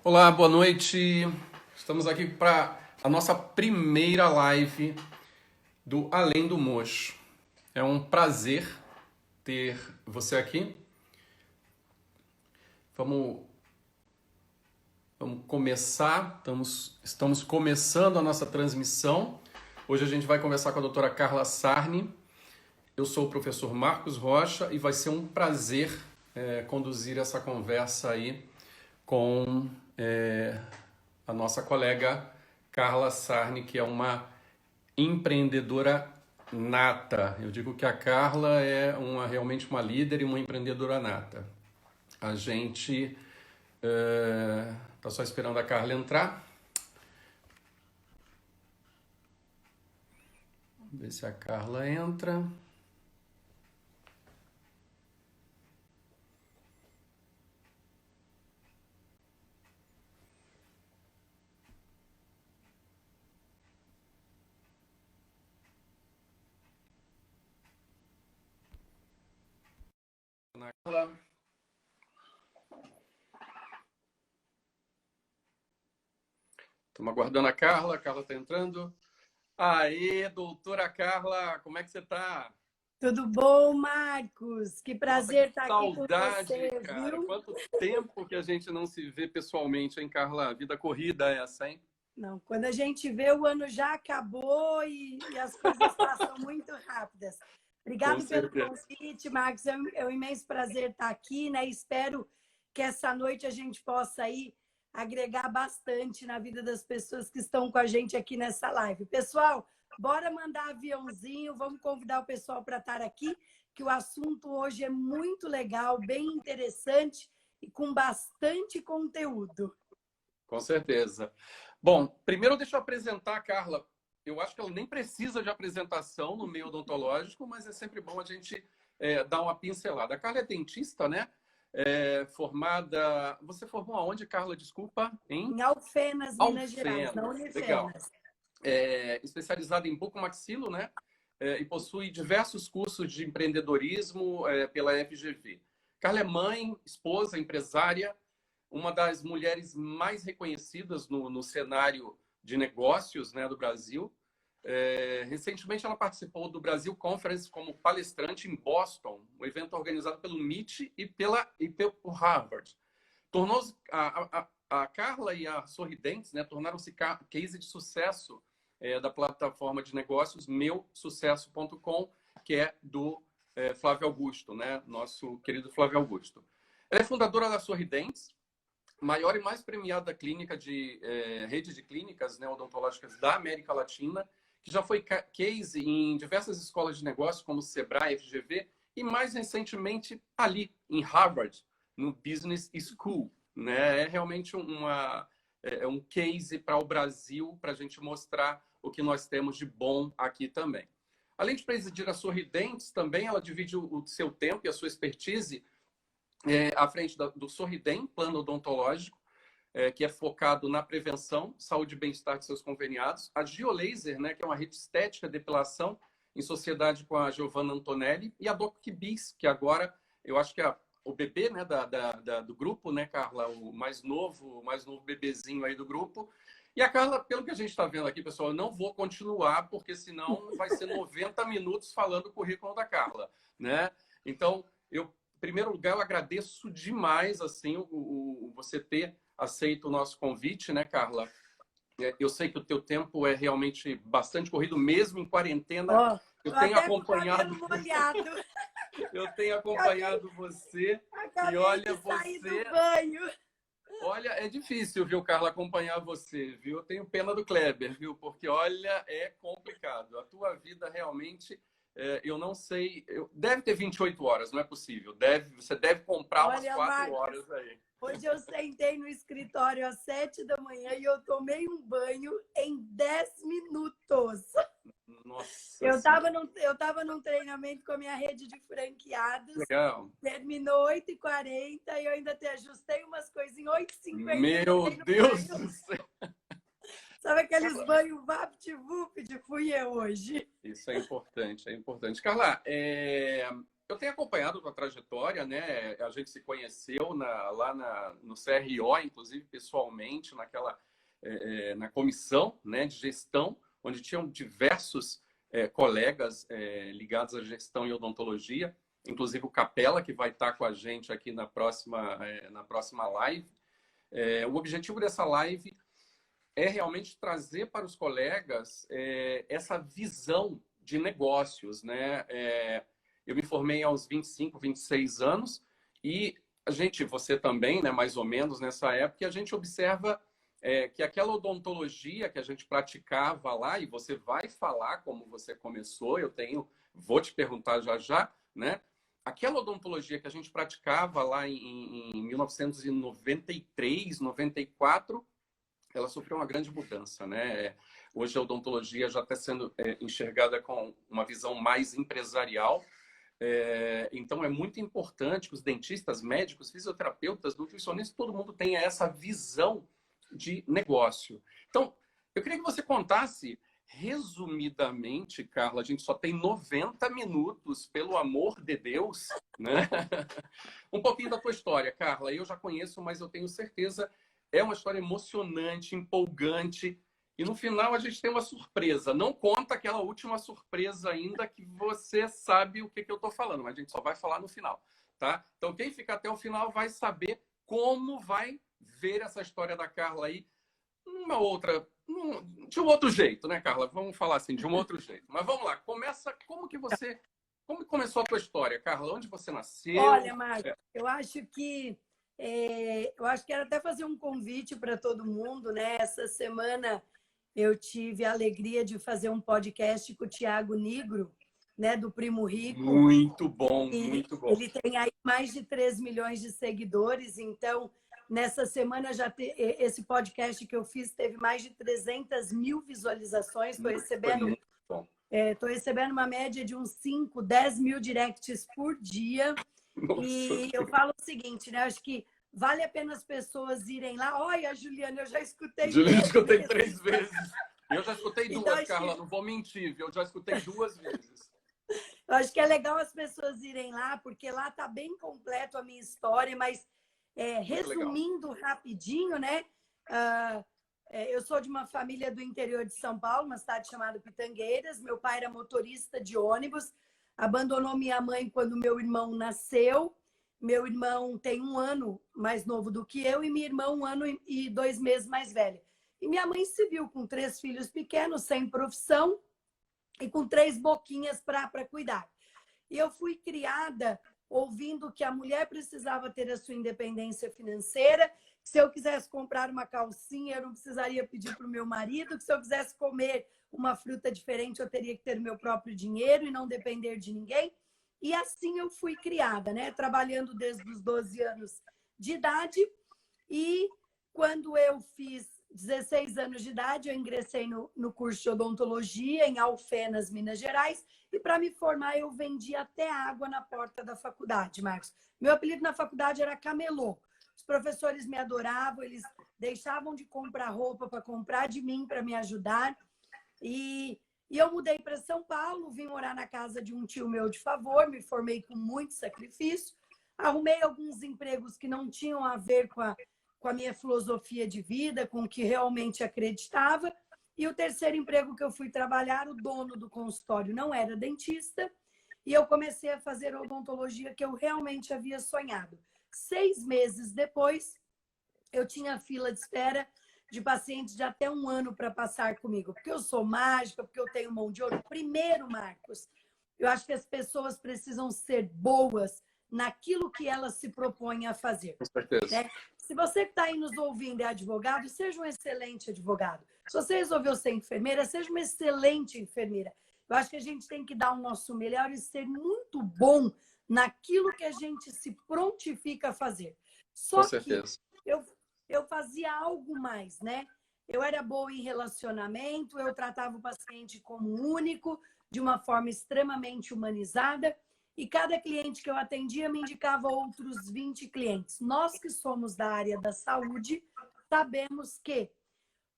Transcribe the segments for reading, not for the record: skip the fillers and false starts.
Olá, boa noite. Estamos aqui para a nossa primeira live do Além do Mocho. É um prazer ter você aqui. Vamos, vamos começar. Estamos começando a nossa transmissão. Hoje a gente vai conversar com a doutora Carla Sarni. Eu sou o professor Marcos Rocha e vai ser um prazer conduzir essa conversa aí com a nossa colega Carla Sarni, que é uma empreendedora nata. Eu digo que a Carla é realmente uma líder e uma empreendedora nata. A gente está só esperando a Carla entrar. Vamos ver se a Carla entra. Carla. Estamos aguardando a Carla está entrando. Aê, doutora Carla, como é que você está? Tudo bom, Marcos? Que prazer estar aqui com Saudade, você, cara. viu? Quanto tempo que a gente não se vê pessoalmente, hein, Carla? Vida corrida é essa, hein? Não, quando a gente vê, o ano já acabou e as coisas passam muito rápidas. Com Obrigado pelo certeza. convite, Marcos. É um imenso prazer estar aqui, né? Espero que essa noite a gente possa aí agregar bastante na vida das pessoas que estão com a gente aqui nessa live. Pessoal, bora mandar aviãozinho, vamos convidar o pessoal para estar aqui, que o assunto hoje é muito legal, bem interessante e com bastante conteúdo. Com certeza. Bom, primeiro deixa eu apresentar a Carla. Eu acho que ela nem precisa de apresentação no meio odontológico, mas é sempre bom a gente dar uma pincelada. A Carla é dentista, né? Formada. Você formou aonde, Carla? Desculpa, em Em Alfenas, Minas Gerais, na Alfenas. Legal. Unifenas. Especializada em bucomaxilo, né? E possui diversos cursos de empreendedorismo pela FGV. Carla é mãe, esposa, empresária, uma das mulheres mais reconhecidas no cenário de negócios, né, do Brasil. Recentemente, ela participou do Brasil Conference como palestrante em Boston, um evento organizado pelo MIT e pelo Harvard. Tornou-se a Carla e a Sorridentes, né, tornaram-se case de sucesso da plataforma de negócios meusucesso.com, que é do Flávio Augusto, né, nosso querido Flávio Augusto. Ela é fundadora da Sorridentes, maior e mais premiada clínica de rede de clínicas, né, odontológicas da América Latina, que já foi case em diversas escolas de negócios, como Sebrae, FGV, e mais recentemente ali, em Harvard, no Business School. Né? É realmente um case para o Brasil, para a gente mostrar o que nós temos de bom aqui também. Além de presidir a Sorridentes, também ela divide o seu tempo e a sua expertise à frente do Sorridem, plano odontológico, que é focado na prevenção, saúde e bem-estar de seus conveniados. A Giolaser, né, que é uma rede estética, depilação, em sociedade com a Giovanna Antonelli. E a Doc Bis, que agora, eu acho que é o bebê, né, do grupo, né, Carla? O mais novo bebezinho aí do grupo. E a Carla, pelo que a gente está vendo aqui, pessoal, eu não vou continuar, porque senão vai ser 90 minutos falando o currículo da Carla, né? Então, em primeiro lugar, eu agradeço demais, assim, você ter aceito o nosso convite, né, Carla? Eu sei que o teu tempo é realmente bastante corrido, mesmo em quarentena. Oh, Eu tenho até com o acompanhado, cabelo molhado. eu tenho acompanhado você e Acabei olha de sair do você, banho. olha, é difícil, viu, Carla, acompanhar você, viu? Eu tenho pena do Kleber, viu? Porque olha, é complicado. A tua vida realmente, eu não sei, deve ter 28 horas, não é possível. Você deve comprar umas Olha, 4 Marcos, horas aí. hoje eu sentei no escritório às 7 da manhã e eu tomei um banho em 10 minutos. Nossa Eu Senhora. estava num treinamento com a minha rede de franqueados. Legal. Terminou 8h40 e eu ainda te ajustei umas coisas em 8h50. Meu Deus do céu. Sabe aqueles banhos vapt-vupt? Fui eu hoje. Isso é importante, é importante. Carla, eu tenho acompanhado a tua trajetória, né? A gente se conheceu no CRO, inclusive pessoalmente, na comissão, né, de gestão, onde tinham diversos colegas ligados à gestão e odontologia, inclusive o Capela, que vai estar com a gente aqui na próxima live. O objetivo dessa live é realmente trazer para os colegas essa visão de negócios, né? Eu me formei aos 25, 26 anos e você também, né, mais ou menos nessa época, e a gente observa que aquela odontologia que a gente praticava lá, e você vai falar como você começou, vou te perguntar já já, né? Aquela odontologia que a gente praticava lá em 1993, 94, ela sofreu uma grande mudança, né? Hoje a odontologia já está sendo enxergada com uma visão mais empresarial. Então é muito importante que os dentistas, médicos, fisioterapeutas, nutricionistas, todo mundo tenha essa visão de negócio. Então, eu queria que você contasse resumidamente, Carla, a gente só tem 90 minutos, pelo amor de Deus, né? Um pouquinho da tua história, Carla. Eu já conheço, mas eu tenho certeza é uma história emocionante, empolgante. E no final a gente tem uma surpresa. Não conta aquela última surpresa ainda, que você sabe o que eu estou falando, mas a gente só vai falar no final, tá? Então quem fica até o final vai saber como vai ver essa história da Carla aí de um outro jeito, né, Carla? Vamos falar assim, de um outro jeito. Mas vamos lá, como começou a tua história, Carla? Onde você nasceu? Olha, Marcos, eu acho que era até fazer um convite para todo mundo, né? Essa semana eu tive a alegria de fazer um podcast com o Thiago Nigro, né, do Primo Rico. Muito bom, muito bom. Ele tem aí mais de 3 milhões de seguidores, então nessa semana esse podcast que eu fiz teve mais de 300 mil visualizações. Estou recebendo uma média de uns 5, 10 mil directs por dia. Nossa. E eu falo o seguinte, né? Acho que vale a pena as pessoas irem lá. Olha, Juliana, eu já escutei. Juliana, escutei 3 vezes. Eu já escutei 2, então, Carla, não vou mentir, eu já escutei 2 vezes. Eu acho que é legal as pessoas irem lá, porque lá está bem completo a minha história, mas resumindo rapidinho, né? Eu sou de uma família do interior de São Paulo, uma cidade chamada Pitangueiras. Meu pai era motorista de ônibus, abandonou minha mãe quando meu irmão nasceu. Meu irmão tem 1 ano mais novo do que eu e minha irmã 1 ano e 2 meses mais velha. E minha mãe se viu com 3 filhos pequenos, sem profissão e com 3 boquinhas para cuidar. E eu fui criada ouvindo que a mulher precisava ter a sua independência financeira, que se eu quisesse comprar uma calcinha, eu não precisaria pedir para o meu marido, que se eu quisesse comer uma fruta diferente, eu teria que ter meu próprio dinheiro e não depender de ninguém. E assim eu fui criada, né? Trabalhando desde os 12 anos de idade. E quando eu fiz 16 anos de idade, eu ingressei no curso de odontologia em Alfenas, Minas Gerais. E para me formar, eu vendia até água na porta da faculdade, Marcos. Meu apelido na faculdade era Camelô. Os professores me adoravam, eles deixavam de comprar roupa para comprar de mim, para me ajudar. E eu mudei para São Paulo, vim morar na casa de um tio meu de favor, me formei com muito sacrifício, arrumei alguns empregos que não tinham a ver com a minha filosofia de vida, com o que realmente acreditava. E o terceiro emprego que eu fui trabalhar, o dono do consultório não era dentista, e eu comecei a fazer odontologia que eu realmente havia sonhado. 6 meses depois, eu tinha fila de espera de pacientes de até 1 ano para passar comigo, porque eu sou mágica, porque eu tenho mão de ouro. Primeiro, Marcos, eu acho que as pessoas precisam ser boas naquilo que elas se propõem a fazer. Com certeza. Né? Se você que está aí nos ouvindo é advogado, seja um excelente advogado. Se você resolveu ser enfermeira, seja uma excelente enfermeira. Eu acho que a gente tem que dar o nosso melhor e ser muito bom naquilo que a gente se prontifica a fazer. Só Com certeza. que eu fazia algo mais, né? Eu era boa em relacionamento, eu tratava o paciente como único, de uma forma extremamente humanizada. E cada cliente que eu atendia me indicava outros 20 clientes. Nós que somos da área da saúde, sabemos que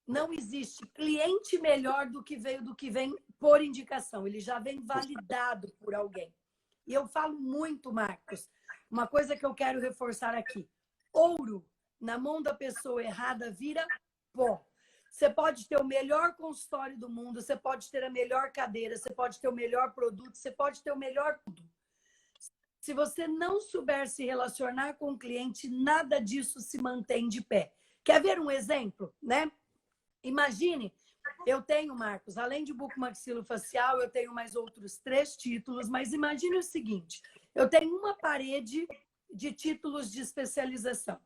não existe cliente melhor do que vem por indicação. Ele já vem validado por alguém. E eu falo muito, Marcos, uma coisa que eu quero reforçar aqui. Ouro na mão da pessoa errada vira pó. Você pode ter o melhor consultório do mundo, você pode ter a melhor cadeira, você pode ter o melhor produto, você pode ter o melhor tudo. Se você não souber se relacionar com o cliente, nada disso se mantém de pé. Quer ver um exemplo, né? Imagine, eu tenho, Marcos, além de bucomaxilofacial, eu tenho mais outros 3 títulos, mas imagine o seguinte, eu tenho uma parede de títulos de especialização.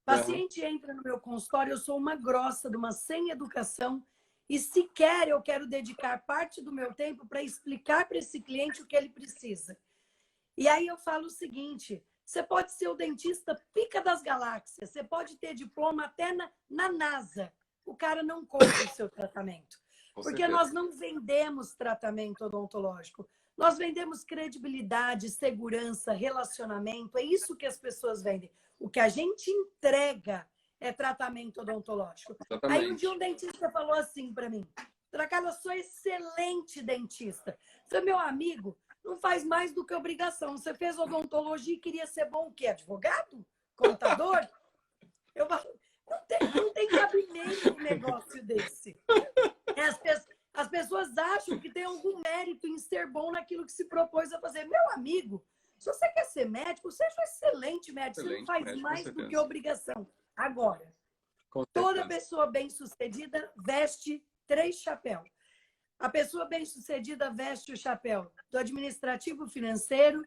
O paciente entra no meu consultório, eu sou uma grossa de uma sem educação e sequer eu quero dedicar parte do meu tempo para explicar para esse cliente o que ele precisa. E aí eu falo o seguinte, você pode ser o dentista pica das galáxias, você pode ter diploma até na NASA, o cara não compra o seu tratamento. Porque nós não vendemos tratamento odontológico, nós vendemos credibilidade, segurança, relacionamento, é isso que as pessoas vendem. O que a gente entrega é tratamento odontológico. Exatamente. Aí um dia um dentista falou assim para mim, Tracala, eu sou excelente dentista. Falei, meu amigo, não faz mais do que obrigação. Você fez odontologia e queria ser bom o quê? Advogado? Contador? Eu falo, não tem cabimento um negócio desse. As pessoas acham que tem algum mérito em ser bom naquilo que se propôs a fazer. Meu amigo, se você quer ser médico, seja um excelente médico. Você não faz médico, mais do que obrigação. Agora, toda pessoa bem-sucedida veste 3 chapéus. A pessoa bem-sucedida veste o chapéu do administrativo financeiro,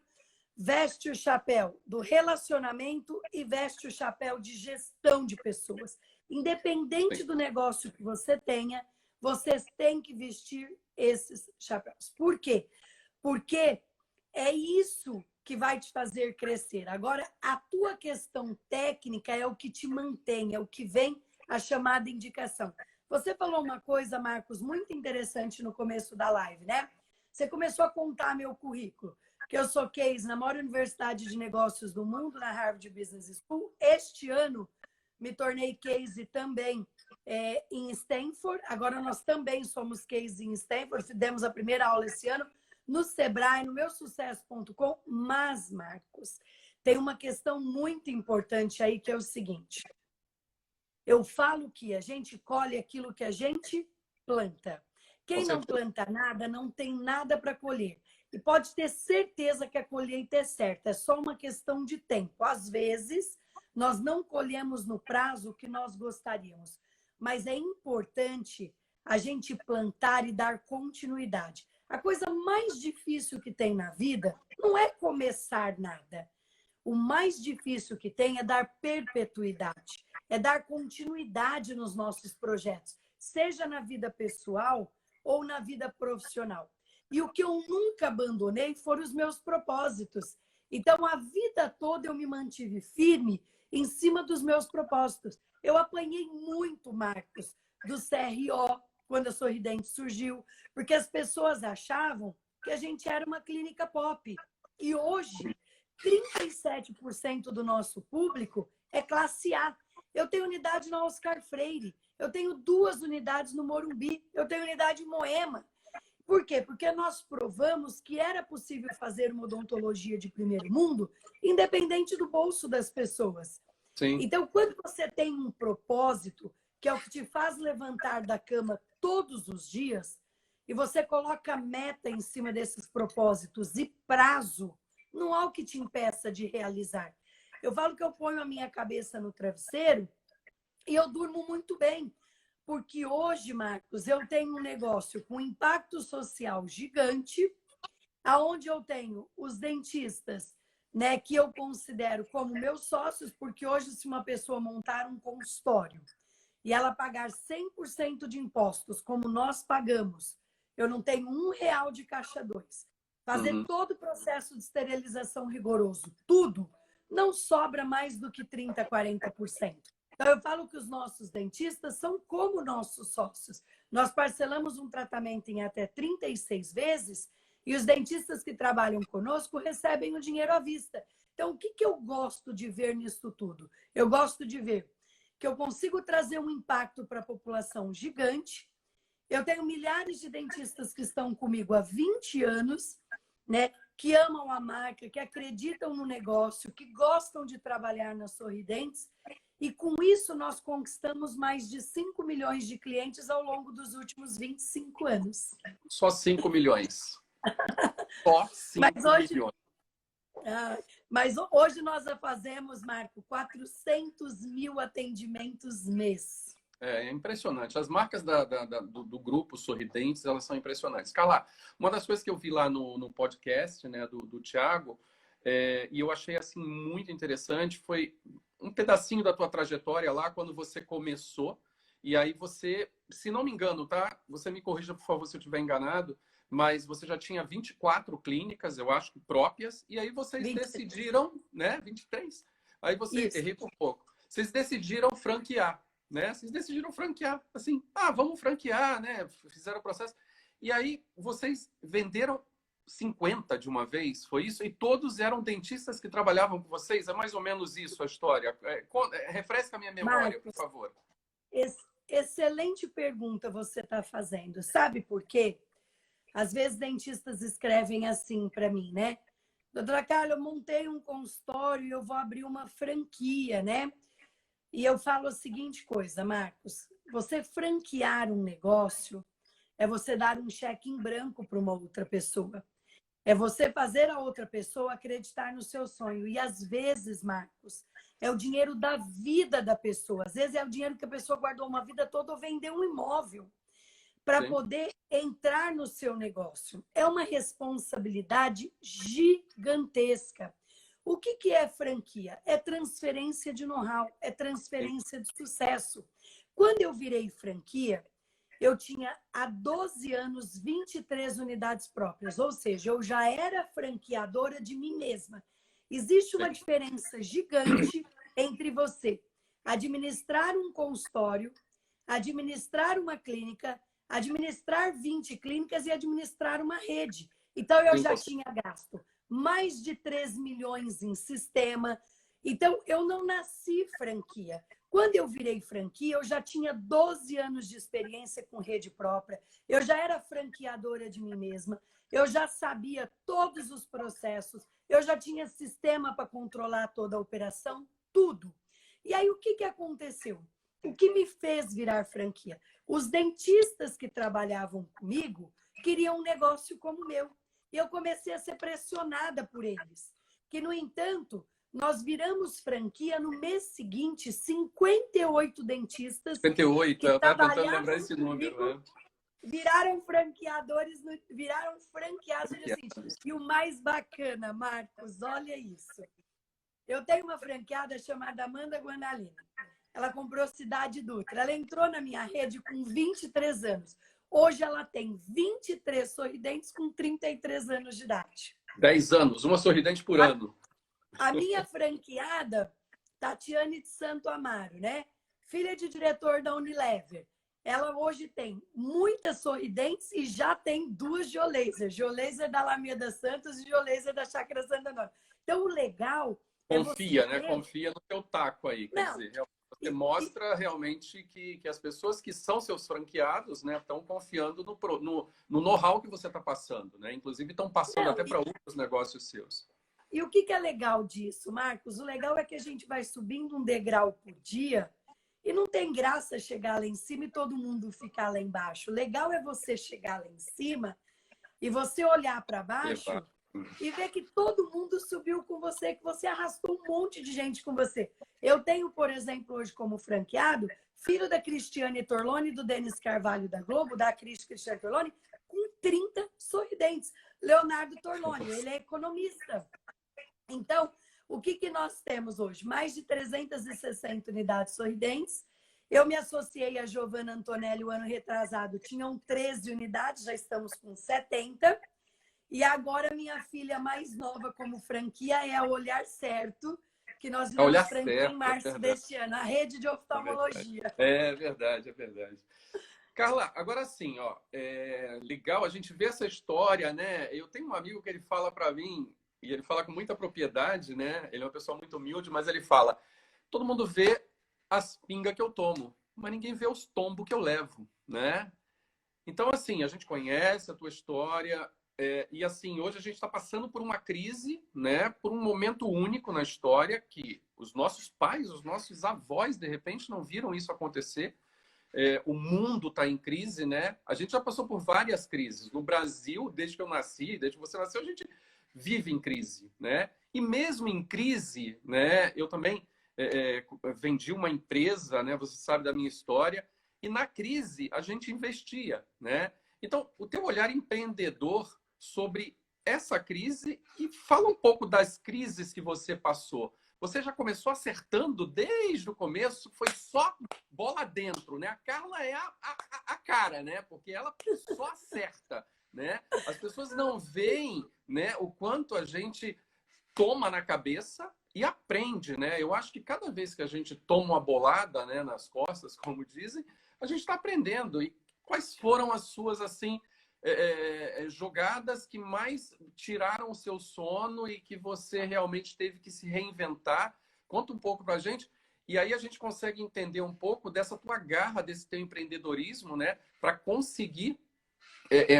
veste o chapéu do relacionamento e veste o chapéu de gestão de pessoas. Independente do negócio que você tenha, vocês têm que vestir esses chapéus. Por quê? Porque é isso que vai te fazer crescer. Agora, a tua questão técnica é o que te mantém, é o que vem a chamada indicação. Você falou uma coisa, Marcos, muito interessante no começo da live, né? Você começou a contar meu currículo, que eu sou case na maior universidade de negócios do mundo, na Harvard Business School. Este ano, me tornei case também em Stanford. Agora, nós também somos case em Stanford. Demos a primeira aula esse ano no Sebrae, no meusucesso.com. Mas, Marcos, tem uma questão muito importante aí, que é o seguinte. Eu falo que a gente colhe aquilo que a gente planta. Quem não planta nada, não tem nada para colher. E pode ter certeza que a colheita é certa. É só uma questão de tempo. Às vezes, nós não colhemos no prazo que nós gostaríamos. Mas é importante a gente plantar e dar continuidade. A coisa mais difícil que tem na vida não é começar nada. O mais difícil que tem é dar perpetuidade, é dar continuidade nos nossos projetos, seja na vida pessoal ou na vida profissional. E o que eu nunca abandonei foram os meus propósitos. Então, a vida toda eu me mantive firme em cima dos meus propósitos. Eu apanhei muito, Marcos, do CRO, quando a Sorridente surgiu, porque as pessoas achavam que a gente era uma clínica pop. E hoje, 37% do nosso público é classe A. Eu tenho unidade na Oscar Freire, eu tenho 2 unidades no Morumbi, eu tenho unidade em Moema. Por quê? Porque nós provamos que era possível fazer uma odontologia de primeiro mundo, independente do bolso das pessoas. Sim. Então, quando você tem um propósito, que é o que te faz levantar da cama todos os dias, e você coloca meta em cima desses propósitos e prazo, não há o que te impeça de realizar. Eu falo que eu ponho a minha cabeça no travesseiro e eu durmo muito bem. Porque hoje, Marcos, eu tenho um negócio com impacto social gigante, aonde eu tenho os dentistas, né, que eu considero como meus sócios, porque hoje, se uma pessoa montar um consultório e ela pagar 100% de impostos, como nós pagamos, eu não tenho R$1 de caixa 2. Fazer todo o processo de esterilização rigoroso, tudo, não sobra mais do que 30%, 40%. Então, eu falo que os nossos dentistas são como nossos sócios. Nós parcelamos um tratamento em até 36 vezes e os dentistas que trabalham conosco recebem o dinheiro à vista. Então, o que eu gosto de ver nisso tudo? Eu gosto de ver que eu consigo trazer um impacto para a população gigante. Eu tenho milhares de dentistas que estão comigo há 20 anos, né? que amam a marca, que acreditam no negócio, que gostam de trabalhar nas Sorridentes. E com isso nós conquistamos mais de 5 milhões de clientes ao longo dos últimos 25 anos. Só 5 milhões. Só 5 milhões. Mas hoje nós já fazemos, Marco, 400 mil atendimentos mês. É impressionante. As marcas do grupo Sorridentes, elas são impressionantes. Carla, uma das coisas que eu vi lá no podcast, né, do Thiago, e eu achei assim muito interessante, foi um pedacinho da tua trajetória lá, quando você começou, e aí você, se não me engano, tá? Você me corrija, por favor, se eu estiver enganado, mas você já tinha 24 clínicas, eu acho, próprias, e aí vocês 23. decidiram, né? 23? Aí você, errei por pouco. Vocês decidiram franquear, né? Vocês decidiram franquear, assim, vamos franquear, né? Fizeram o processo. E aí vocês venderam 50 de uma vez, foi isso? E todos eram dentistas que trabalhavam com vocês? É mais ou menos isso a história. Refresca a minha memória, Marcos, por favor. Excelente pergunta você está fazendo. Sabe por quê? Às vezes dentistas escrevem assim para mim, né? Doutora Carla, eu montei um consultório e eu vou abrir uma franquia, né? E eu falo a seguinte coisa, Marcos. Você franquear um negócio é você dar um cheque em branco para uma outra pessoa. É você fazer a outra pessoa acreditar no seu sonho. E às vezes, Marcos, é o dinheiro da vida da pessoa. Às vezes é o dinheiro que a pessoa guardou uma vida toda ou vendeu um imóvel para poder entrar no seu negócio. É uma responsabilidade gigantesca. O que é franquia? É transferência de know-how, é transferência de sucesso. Quando eu virei franquia, eu tinha há 12 anos 23 unidades próprias, ou seja, eu já era franqueadora de mim mesma. Existe uma diferença gigante entre você administrar um consultório, administrar uma clínica, administrar 20 clínicas e administrar uma rede. Então, eu já tinha gasto mais de 3 milhões em sistema. Então, eu não nasci franquia. Quando eu virei franquia, eu já tinha 12 anos de experiência com rede própria. Eu já era franqueadora de mim mesma. Eu já sabia todos os processos. Eu já tinha sistema para controlar toda a operação, tudo. E aí, o que aconteceu? O que me fez virar franquia? Os dentistas que trabalhavam comigo queriam um negócio como o meu. E eu comecei a ser pressionada por eles. Que, no entanto, nós viramos franquia no mês seguinte, 58 dentistas 58, eu estava tentando lembrar esse comigo, número. Né? Viraram franqueadores, viraram franqueados. Assim. E o mais bacana, Marcos, olha isso. Eu tenho uma franqueada chamada Amanda Guanalina. Ela comprou Cidade Dutra. Ela entrou na minha rede com 23 anos. Hoje ela tem 23 sorridentes com 33 anos de idade. 10 anos, uma sorridente por ano. A minha franqueada, Tatiane de Santo Amaro, né? Filha de diretor da Unilever. Ela hoje tem muitas sorridentes e já tem 2 geolaser. Geolaser da Alameda Santos e geolaser da Chácara Santa Nora. Então, o legal... Confia, né? Confia no teu taco aí. Quer dizer, você mostra realmente que as pessoas que são seus franqueados, né, estão confiando no know-how que você está passando, né? Inclusive estão passando até para outros negócios seus. E o que é legal disso, Marcos? O legal é que a gente vai subindo um degrau por dia e não tem graça chegar lá em cima e todo mundo ficar lá embaixo. O legal é você chegar lá em cima e você olhar para baixo e ver que todo mundo subiu com você, que você arrastou um monte de gente com você. Eu tenho, por exemplo, hoje como franqueado, filho da Cristiane Torlone, do Denis Carvalho da Globo, da Cristiane Torlone, com 30 sorridentes. Leonardo Torlone, ele é economista. Então, o que nós temos hoje? Mais de 360 unidades sorridentes. Eu me associei a Giovana Antonelli o ano retrasado. Tinham 13 unidades, já estamos com 70. E agora minha filha mais nova como franquia é a Olhar Certo, que nós vamos franquia em março deste ano, a rede de oftalmologia. É verdade, é verdade. Carla, agora sim, ó, legal a gente ver essa história, né? Eu tenho um amigo que ele fala para mim, e ele fala com muita propriedade, né? Ele é uma pessoa muito humilde, mas ele fala, todo mundo vê as pingas que eu tomo, mas ninguém vê os tombos que eu levo, né? Então, assim, a gente conhece a tua história, E assim, hoje a gente está passando por uma crise, né? Por um momento único na história que os nossos pais, os nossos avós, de repente, não viram isso acontecer. O mundo está em crise, né? A gente já passou por várias crises. No Brasil, desde que eu nasci, desde que você nasceu, a gente vive em crise, né? E mesmo em crise, né? Eu também vendi uma empresa, né? Você sabe da minha história. E na crise a gente investia, né? Então, o teu olhar empreendedor sobre essa crise e fala um pouco das crises que você passou. Você já começou acertando desde o começo, foi só bola dentro, né? A Carla é a cara, né? Porque ela só acerta, né? As pessoas não veem, né, o quanto a gente toma na cabeça e aprende, né? Eu acho que cada vez que a gente toma uma bolada, né, nas costas, como dizem, a gente está aprendendo. E quais foram as suas, assim, jogadas que mais tiraram o seu sono e que você realmente teve que se reinventar? Conta um pouco para a gente. E aí a gente consegue entender um pouco dessa tua garra, desse teu empreendedorismo, né? Para conseguir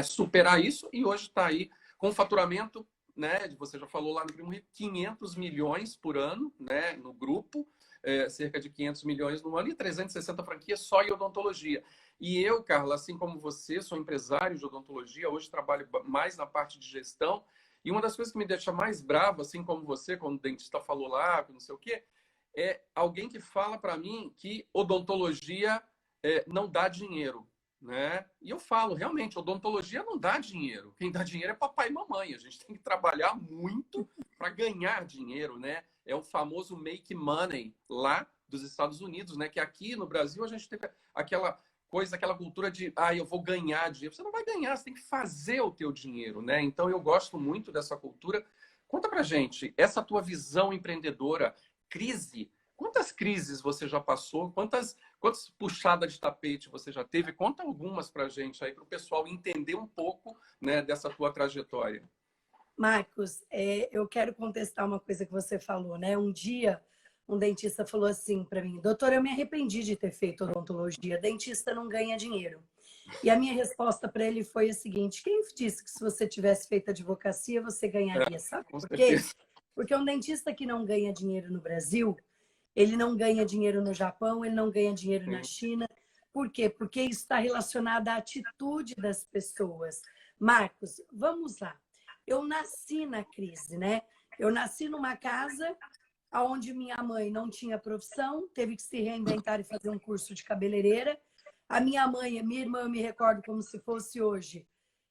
superar isso. E hoje está aí com um faturamento, né? Você já falou lá no Primo Rico, 500 milhões por ano, né? No grupo, cerca de 500 milhões no ano e 360 franquias só em odontologia. E eu, Carla, assim como você, sou empresário de odontologia, hoje trabalho mais na parte de gestão. E uma das coisas que me deixa mais bravo, assim como você, quando o dentista falou lá, não sei o quê, é alguém que fala para mim que odontologia não dá dinheiro, né? E eu falo, realmente, odontologia não dá dinheiro. Quem dá dinheiro é papai e mamãe. A gente tem que trabalhar muito para ganhar dinheiro, né? É o famoso make money lá dos Estados Unidos, né? Que aqui no Brasil a gente tem aquela coisa, aquela cultura de, eu vou ganhar dinheiro. Você não vai ganhar, você tem que fazer o teu dinheiro, né? Então eu gosto muito dessa cultura. Conta pra gente, essa tua visão empreendedora, crise, quantas crises você já passou? Quantas puxadas de tapete você já teve? Conta algumas pra gente aí, para o pessoal entender um pouco, né, dessa tua trajetória. Marcos, eu quero contestar uma coisa que você falou, né? Um dia, um dentista falou assim para mim: doutor, eu me arrependi de ter feito odontologia. Dentista não ganha dinheiro. E a minha resposta para ele foi a seguinte: quem disse que se você tivesse feito advocacia, você ganharia? Sabe Com por quê? certeza. Porque um dentista que não ganha dinheiro no Brasil, ele não ganha dinheiro no Japão, ele não ganha dinheiro na Sim. China. Por quê? Porque isso está relacionado à atitude das pessoas. Marcos, vamos lá. Eu nasci na crise, né? Eu nasci numa casa onde minha mãe não tinha profissão, teve que se reinventar e fazer um curso de cabeleireira. A minha mãe, a minha irmã, eu me recordo como se fosse hoje.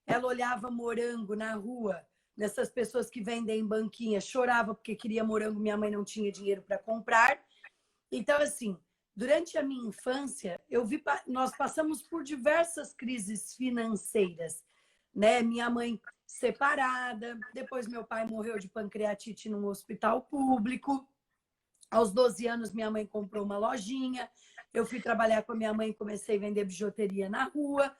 Ela olhava morango na rua, dessas pessoas que vendem em banquinha, chorava porque queria morango, minha mãe não tinha dinheiro para comprar. Então, assim, durante a minha infância, nós passamos por diversas crises financeiras, né? Minha mãe separada, depois meu pai morreu de pancreatite num hospital público. Aos 12 anos, minha mãe comprou uma lojinha. Eu fui trabalhar com a minha mãe e comecei a vender bijuteria na rua.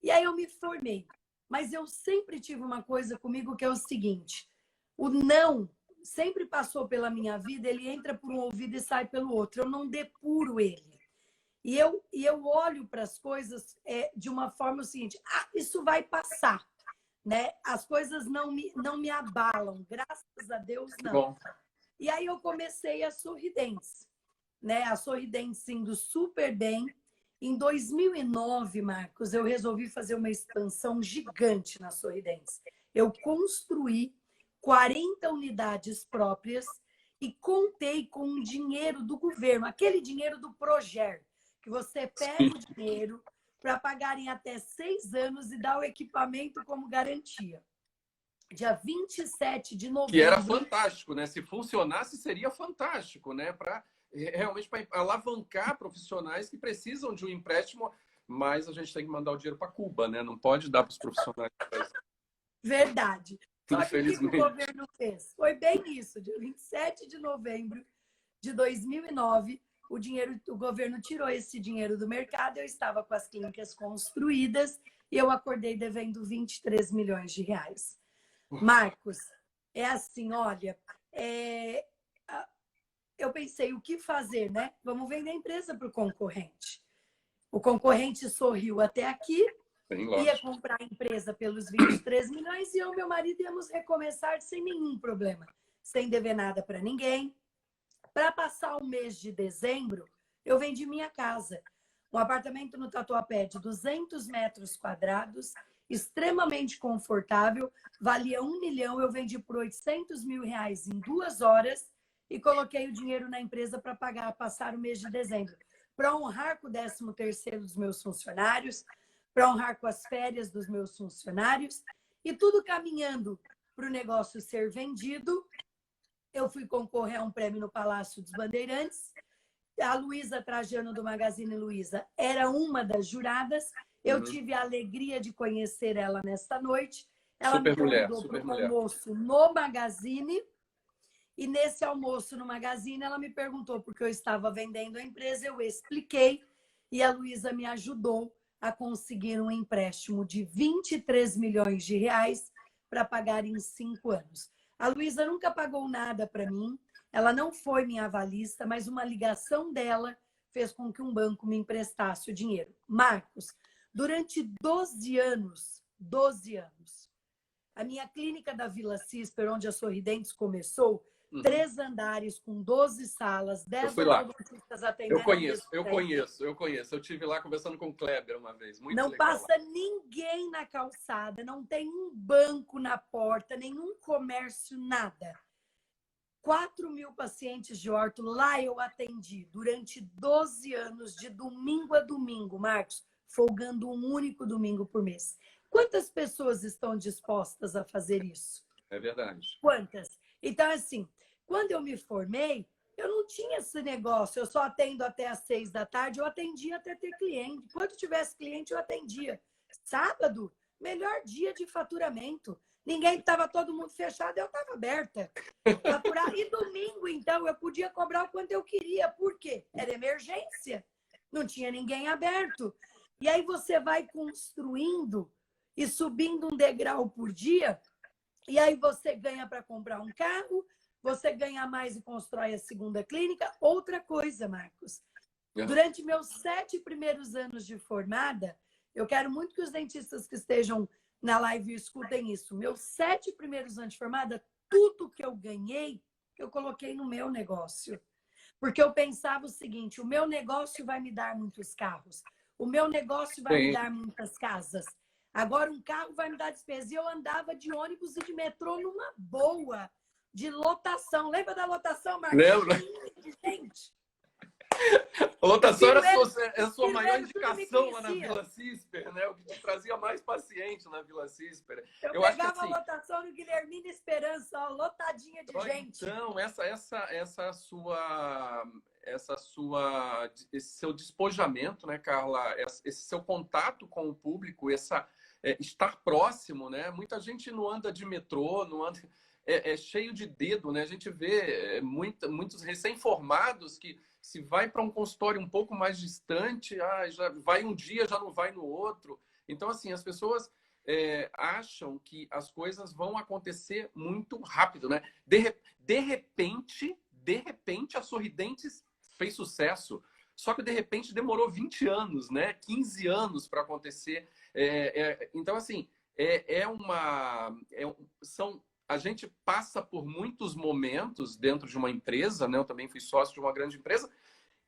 E aí eu me formei. Mas eu sempre tive uma coisa comigo que é o seguinte: o não sempre passou pela minha vida, ele entra por um ouvido e sai pelo outro. Eu não depuro ele. E eu olho para as coisas de uma forma seguinte: isso vai passar. Né? As coisas não me abalam, graças a Deus, não. Bom. E aí eu comecei a Sorridentes, né? A Sorridentes indo super bem. Em 2009, Marcos, eu resolvi fazer uma expansão gigante na Sorridentes. Eu construí 40 unidades próprias e contei com o dinheiro do governo, aquele dinheiro do Proger, que você pega o dinheiro para pagar em até 6 anos e dar o equipamento como garantia. Dia 27 de novembro. Que era fantástico, né? Se funcionasse, seria fantástico, né? Para realmente para alavancar profissionais que precisam de um empréstimo, mas a gente tem que mandar o dinheiro para Cuba, né? Não pode dar para os profissionais. Verdade. Só que o que o Infelizmente. governo fez? Foi bem isso. Dia 27 de novembro de 2009, o governo tirou esse dinheiro do mercado. Eu estava com as clínicas construídas e eu acordei devendo 23 milhões de reais. Marcos, é assim, olha, eu pensei, o que fazer, né? Vamos vender a empresa para o concorrente. O concorrente sorriu até aqui, Sim, ia lógico. comprar a empresa pelos 23 milhões e eu e meu marido íamos recomeçar sem nenhum problema, sem dever nada para ninguém. Para passar o mês de dezembro, eu vendi minha casa. Um apartamento no Tatuapé de 200 metros quadrados, extremamente confortável, valia 1 milhão, eu vendi por 800 mil reais em 2 horas e coloquei o dinheiro na empresa para passar o mês de dezembro. Para honrar com o 13º dos meus funcionários, para honrar com as férias dos meus funcionários, e tudo caminhando para o negócio ser vendido. Eu fui concorrer a um prêmio no Palácio dos Bandeirantes. A Luísa Trajano, do Magazine Luiza, era uma das juradas. Eu tive a alegria de conhecer ela nesta noite. Ela me convidou para um almoço no Magazine. E nesse almoço no Magazine, ela me perguntou porque eu estava vendendo a empresa, eu expliquei. E a Luísa me ajudou a conseguir um empréstimo de 23 milhões de reais para pagar em 5 anos. A Luísa nunca pagou nada para mim, ela não foi minha avalista, mas uma ligação dela fez com que um banco me emprestasse o dinheiro. Marcos, durante 12 anos, a minha clínica da Vila Cisper, onde a Sorridentes começou, 3 andares com 12 salas, 10 ortodontistas atendendo. Eu conheço. Eu estive lá conversando com o Kleber uma vez. Muito não legal passa lá. Ninguém na calçada, não tem um banco na porta, nenhum comércio, nada. 4.000 pacientes de orto lá eu atendi durante 12 anos, de domingo a domingo, Marcos, folgando um único domingo por mês. Quantas pessoas estão dispostas a fazer isso? É verdade. Quantas? Então, assim, quando eu me formei, eu não tinha esse negócio, eu só atendo até às 6 da tarde, eu atendia até ter cliente. Quando tivesse cliente, eu atendia. Sábado, melhor dia de faturamento. Ninguém estava, todo mundo fechado, eu estava aberta. Faturar. E domingo, então, eu podia cobrar o quanto eu queria. Por quê? Era emergência. Não tinha ninguém aberto. E aí você vai construindo e subindo um degrau por dia, e aí você ganha para comprar um carro, você ganha mais e constrói a segunda clínica. Outra coisa, Marcos, durante meus 7 primeiros anos de formada, eu quero muito que os dentistas que estejam na live escutem isso. Meus 7 primeiros anos de formada, tudo que eu ganhei, eu coloquei no meu negócio. Porque eu pensava o seguinte, o meu negócio vai me dar muitos carros, o meu negócio vai me dar muitas casas. Agora, um carro vai me dar despesa. E eu andava de ônibus e de metrô numa boa, de lotação. Lembra da lotação, Marcos? Lembro. Gente. A lotação era a sua maior indicação lá na Vila Cisper, né? O que te trazia mais paciente na Vila Cisper. Eu pegava a lotação no Guilhermina Esperança, ó, lotadinha de gente. Então, esse seu despojamento, né, Carla? Esse seu contato com o público, estar próximo, né? Muita gente não anda de metrô, não anda, é cheio de dedo, né? A gente vê muitos recém-formados que se vai para um consultório um pouco mais distante, já vai um dia, já não vai no outro. Então, assim, as pessoas acham que as coisas vão acontecer muito rápido, né? De repente, a Sorridentes fez sucesso. Só que, de repente, demorou 20 anos, né? 15 anos para acontecer. Então, assim, a gente passa por muitos momentos dentro de uma empresa, né? Eu também fui sócio de uma grande empresa,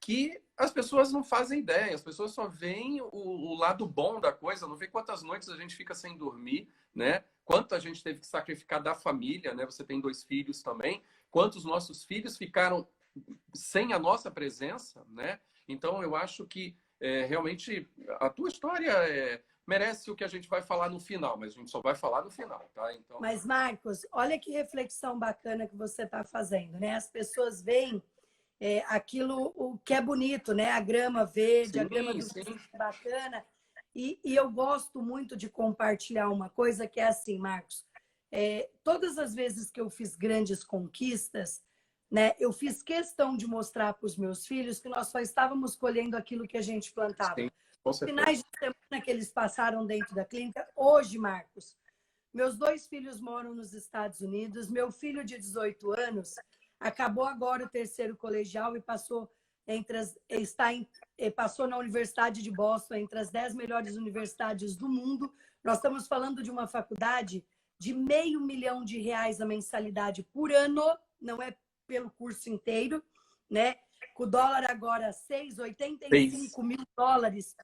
que as pessoas não fazem ideia, as pessoas só veem o lado bom da coisa, não vê quantas noites a gente fica sem dormir, né? Quanto a gente teve que sacrificar da família, né? Você tem 2 filhos também, quantos nossos filhos ficaram sem a nossa presença, né? Então, eu acho que realmente a tua história merece o que a gente vai falar no final, mas a gente só vai falar no final, tá? Então... Mas, Marcos, olha que reflexão bacana que você está fazendo, né? As pessoas veem aquilo o que é bonito, né? A grama verde, sim, a grama do bacana. E eu gosto muito de compartilhar uma coisa que é assim, Marcos. Todas as vezes que eu fiz grandes conquistas, né, eu fiz questão de mostrar para os meus filhos que nós só estávamos colhendo aquilo que a gente plantava. Sim, os finais de semana que eles passaram dentro da clínica, hoje, Marcos, meus 2 filhos moram nos Estados Unidos, meu filho de 18 anos acabou agora o 3º colegial e passou passou na Universidade de Boston, entre as 10 melhores universidades do mundo. Nós estamos falando de uma faculdade de R$500 milhão a mensalidade por ano, não é pelo curso inteiro, né? Com o dólar agora $85 mil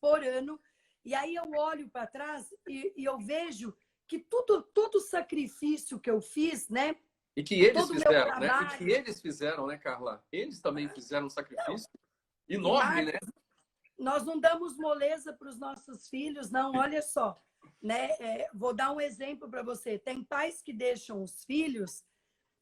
por ano. E aí eu olho para trás e eu vejo que todo o sacrifício que eu fiz, né? E que eles fizeram, né? E que eles fizeram, né, Carla? Eles também fizeram um sacrifício enorme, né? Nós não damos moleza para os nossos filhos, não. Olha só, né? Vou dar um exemplo para você. Tem pais que deixam os filhos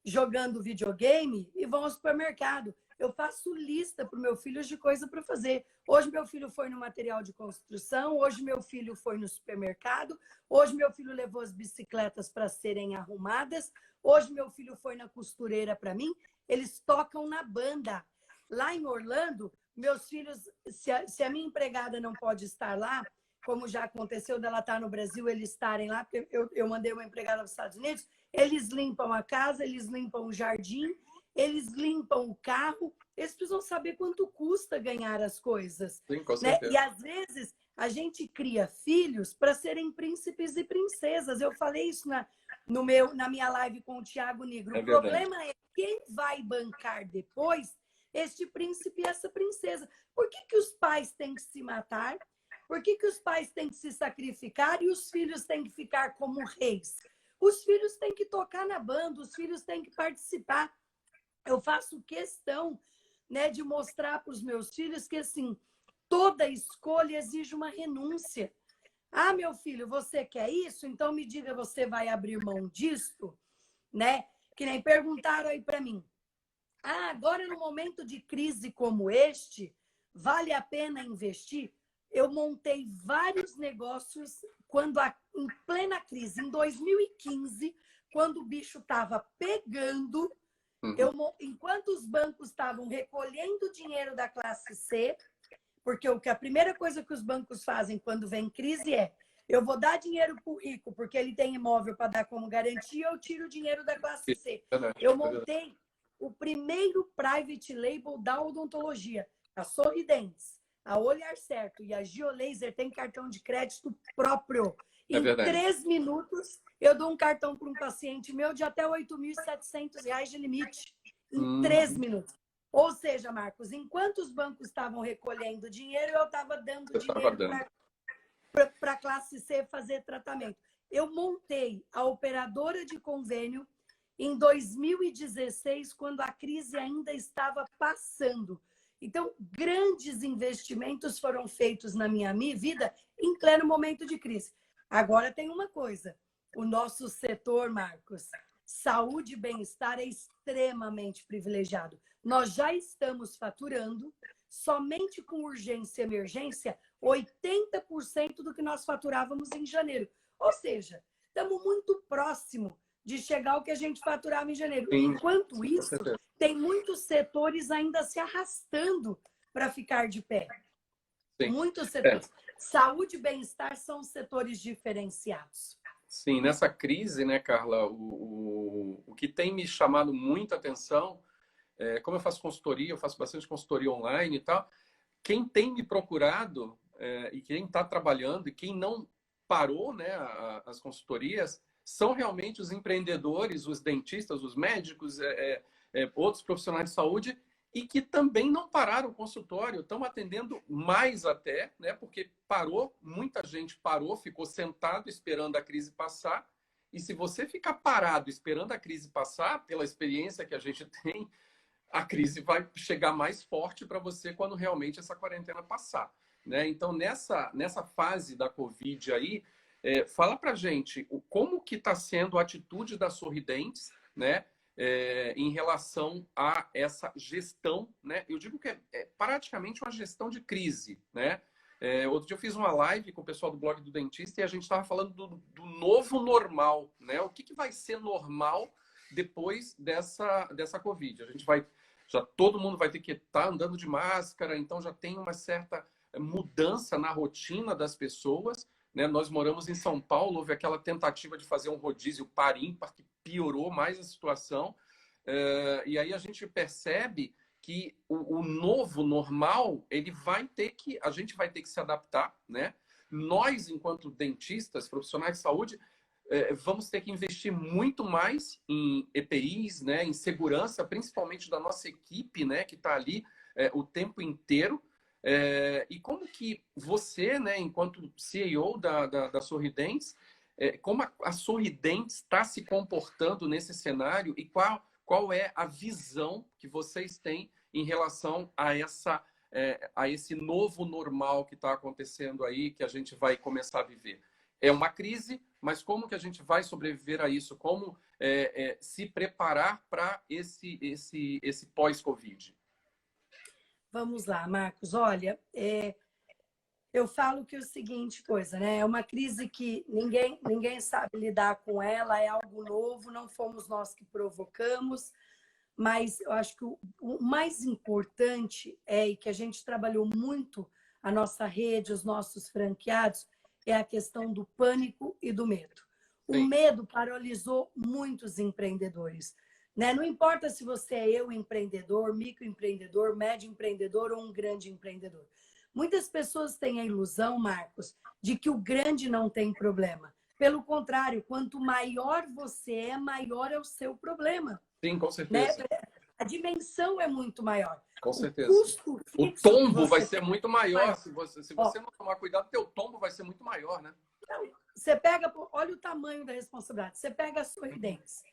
jogando videogame e vão ao supermercado. Eu faço lista para o meu filho de coisa para fazer. Hoje meu filho foi no material de construção, hoje meu filho foi no supermercado, hoje meu filho levou as bicicletas para serem arrumadas, hoje meu filho foi na costureira para mim. Eles tocam na banda. Lá em Orlando, meus filhos, se a minha empregada não pode estar lá, como já aconteceu dela estar no Brasil, eles estarem lá, porque eu mandei uma empregada para os Estados Unidos, eles limpam a casa, eles limpam o jardim, eles limpam o carro, eles precisam saber quanto custa ganhar as coisas. Sim, com né? certeza. E às vezes a gente cria filhos para serem príncipes e princesas. Eu falei isso na minha live com o Thiago Negro. O problema é quem vai bancar depois este príncipe e essa princesa. Por que os pais têm que se matar? Por que os pais têm que se sacrificar e os filhos têm que ficar como reis? Os filhos têm que tocar na banda, os filhos têm que participar. Eu faço questão, né, de mostrar para os meus filhos que, assim, toda escolha exige uma renúncia. Ah, meu filho, você quer isso? Então me diga, você vai abrir mão disto? Né? Que nem perguntaram aí para mim. Ah, agora no momento de crise como este, vale a pena investir? Eu montei vários negócios em plena crise, em 2015, quando o bicho estava pegando, enquanto os bancos estavam recolhendo dinheiro da classe C, porque a primeira coisa que os bancos fazem quando vem crise é: eu vou dar dinheiro para o rico, porque ele tem imóvel para dar como garantia, eu tiro o dinheiro da classe C. Eu montei o primeiro private label da odontologia, a Sorridentes, a Olhar Certo e a Giolaser tem cartão de crédito próprio. Em 3 minutos, eu dou um cartão para um paciente meu de até R$ 8.700 de limite. Em 3 minutos. Ou seja, Marcos, enquanto os bancos estavam recolhendo dinheiro, eu estava dando dinheiro para a classe C fazer tratamento. Eu montei a operadora de convênio em 2016, quando a crise ainda estava passando. Então, grandes investimentos foram feitos na minha vida em pleno momento de crise. Agora tem uma coisa, o nosso setor, Marcos, saúde e bem-estar é extremamente privilegiado. Nós já estamos faturando, somente com urgência e emergência, 80% do que nós faturávamos em janeiro. Ou seja, estamos muito próximo de chegar ao que a gente faturava em janeiro. Sim, enquanto isso, tem muitos setores ainda se arrastando para ficar de pé. Sim. Muitos setores. Saúde e bem-estar são setores diferenciados. Sim, nessa crise, né, Carla, o que tem me chamado muita atenção, como eu faço consultoria, eu faço bastante consultoria online e tal, quem tem me procurado e quem está trabalhando e quem não parou, né, as consultorias, são realmente os empreendedores, os dentistas, os médicos, outros profissionais de saúde e que também não pararam o consultório, estão atendendo mais até, né? Porque parou, muita gente parou, ficou sentado esperando a crise passar. E se você ficar parado esperando a crise passar, pela experiência que a gente tem, a crise vai chegar mais forte para você quando realmente essa quarentena passar, né? Então, nessa fase da Covid aí, fala para a gente como que está sendo a atitude da Sorridentes, né? Em relação a essa gestão, né? Eu digo que é praticamente uma gestão de crise, né? Outro dia eu fiz uma live com o pessoal do blog do dentista e a gente estava falando do novo normal, né? O que vai ser normal depois dessa Covid? Todo mundo vai ter que estar andando de máscara, então já tem uma certa mudança na rotina das pessoas, né? Nós moramos em São Paulo, houve aquela tentativa de fazer um rodízio par ímpar que piorou mais a situação. E aí a gente percebe que o novo normal, a gente vai ter que se adaptar, né? Nós, enquanto dentistas, profissionais de saúde, vamos ter que investir muito mais em EPIs, né? Em segurança, principalmente da nossa equipe, né? Que está ali o tempo inteiro. E como que você, né? Enquanto CEO da Sorridentes, como a Sorridentes está se comportando nesse cenário e qual é a visão que vocês têm em relação a esse novo normal que está acontecendo aí, que a gente vai começar a viver? É uma crise, mas como que a gente vai sobreviver a isso? Como se preparar para esse pós-Covid? Vamos lá, Marcos. Olha, eu falo que é o seguinte coisa, né? É uma crise que ninguém sabe lidar com ela, é algo novo, não fomos nós que provocamos, mas eu acho que o mais importante e que a gente trabalhou muito, a nossa rede, os nossos franqueados, é a questão do pânico e do medo. O Sim. medo paralisou muitos empreendedores, né? Não importa se você é empreendedor, microempreendedor, médio empreendedor ou um grande empreendedor. Muitas pessoas têm a ilusão, Marcos, de que o grande não tem problema. Pelo contrário, quanto maior você é, maior é o seu problema. Sim, com certeza. Né? A dimensão é muito maior. Com certeza. O Fixo tombo vai ser muito maior. Se você não tomar cuidado, teu tombo vai ser muito maior, né? Então, você pega, olha o tamanho da responsabilidade. Você pega a Sorridentes.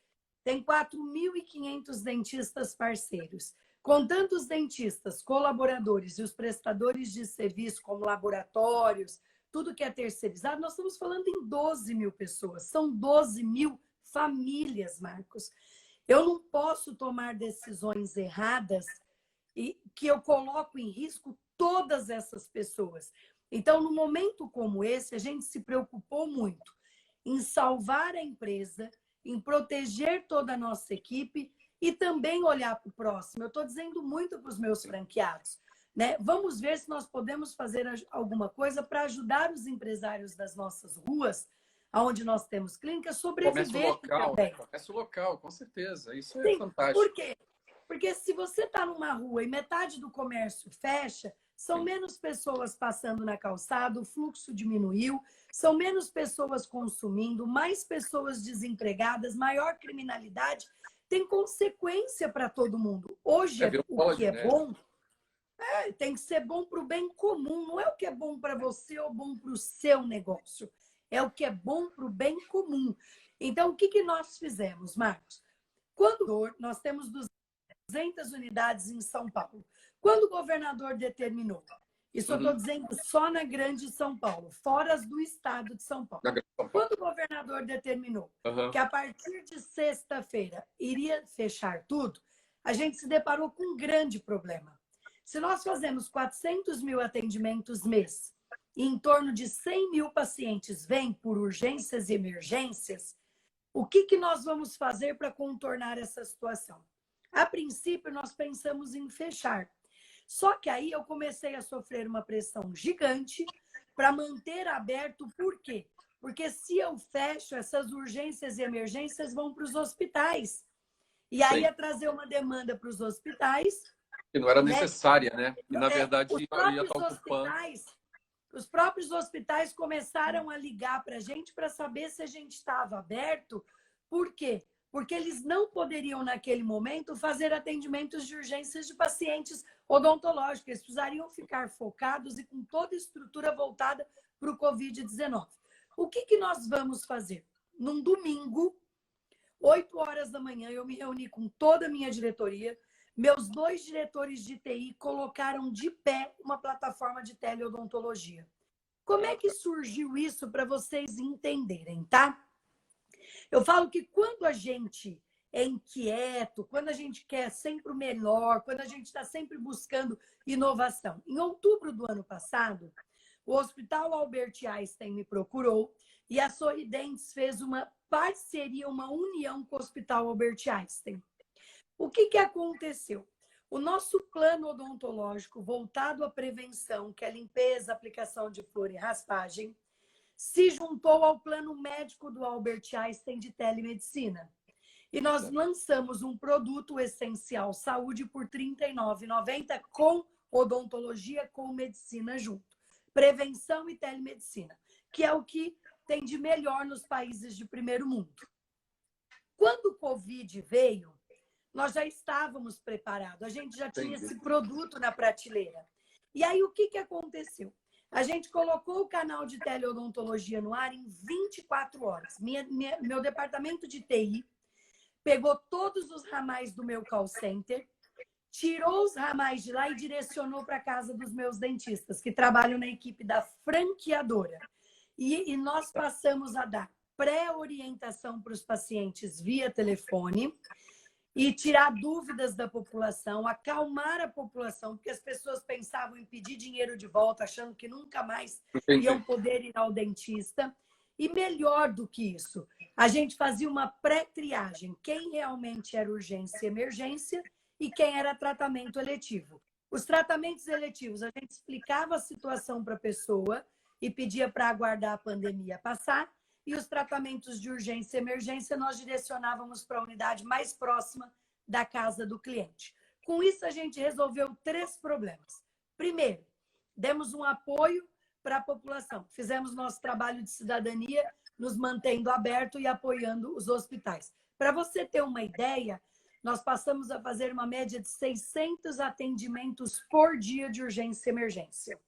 Tem 4.500 dentistas parceiros. Contando os dentistas, colaboradores e os prestadores de serviço, como laboratórios, tudo que é terceirizado, nós estamos falando em 12 mil pessoas. São 12 mil famílias, Marcos. Eu não posso tomar decisões erradas e que eu coloco em risco todas essas pessoas. Então, num momento como esse, a gente se preocupou muito em salvar a empresa, em proteger toda a nossa equipe e também olhar para o próximo. Eu estou dizendo muito para os meus franqueados, né? Vamos ver se nós podemos fazer alguma coisa para ajudar os empresários das nossas ruas, onde nós temos clínicas, sobreviver também. Comércio local, com certeza. Isso Sim, fantástico. Por quê? Porque se você está numa rua e metade do comércio fecha, são menos pessoas passando na calçada, o fluxo diminuiu, são menos pessoas consumindo, mais pessoas desempregadas, maior criminalidade, tem consequência para todo mundo. Hoje, o que é bom, tem que ser bom para o bem comum, não é o que é bom para você ou bom para o seu negócio, é o que é bom para o bem comum. Então, o que nós fizemos, Marcos? Quando nós temos 200 unidades em São Paulo, quando o governador determinou, isso eu estou dizendo só na grande São Paulo, fora as do estado de São Paulo. Quando o governador determinou que a partir de sexta-feira iria fechar tudo, a gente se deparou com um grande problema. Se nós fazemos 400 mil atendimentos mês e em torno de 100 mil pacientes vêm por urgências e emergências, o que nós vamos fazer para contornar essa situação? A princípio, nós pensamos em fechar. Só que aí eu comecei a sofrer uma pressão gigante para manter aberto. Por quê? Porque se eu fecho, essas urgências e emergências vão para os hospitais. E aí ia trazer uma demanda para os hospitais. Que não era necessária, né? E, na verdade, ia estar ocupando. Os próprios hospitais começaram a ligar para a gente para saber se a gente estava aberto. Por quê? Porque eles não poderiam, naquele momento, fazer atendimentos de urgências de pacientes odontológicos. Eles precisariam ficar focados e com toda a estrutura voltada para o Covid-19. O que nós vamos fazer? Num domingo, 8 horas da manhã, eu me reuni com toda a minha diretoria. Meus 2 diretores de TI colocaram de pé uma plataforma de teleodontologia. Como é que surgiu isso para vocês entenderem, tá? Eu falo que quando a gente é inquieto, quando a gente quer sempre o melhor, quando a gente está sempre buscando inovação. Em outubro do ano passado, o Hospital Albert Einstein me procurou e a Sorridentes fez uma parceria, uma união com o Hospital Albert Einstein. O que aconteceu? O nosso plano odontológico voltado à prevenção, que é limpeza, aplicação de flúor e raspagem, se juntou ao plano médico do Albert Einstein de telemedicina. E nós lançamos um produto essencial saúde por R$ 39,90 com odontologia, com medicina junto. Prevenção e telemedicina, que é o que tem de melhor nos países de primeiro mundo. Quando o Covid veio, nós já estávamos preparados, a gente já tinha esse produto na prateleira. E aí, o que aconteceu? A gente colocou o canal de teleodontologia no ar em 24 horas. Meu departamento de TI pegou todos os ramais do meu call center, tirou os ramais de lá e direcionou para a casa dos meus dentistas, que trabalham na equipe da franqueadora. E nós passamos a dar pré-orientação para os pacientes via telefone e tirar dúvidas da população, acalmar a população, porque as pessoas pensavam em pedir dinheiro de volta, achando que nunca mais iam poder ir ao dentista. E melhor do que isso, a gente fazia uma pré-triagem, quem realmente era urgência e emergência e quem era tratamento eletivo. Os tratamentos eletivos, a gente explicava a situação para a pessoa e pedia para aguardar a pandemia passar, e os tratamentos de urgência e emergência nós direcionávamos para a unidade mais próxima da casa do cliente. Com isso, a gente resolveu 3 problemas. Primeiro, demos um apoio para a população. Fizemos nosso trabalho de cidadania, nos mantendo aberto e apoiando os hospitais. Para você ter uma ideia, nós passamos a fazer uma média de 600 atendimentos por dia de urgência e emergência.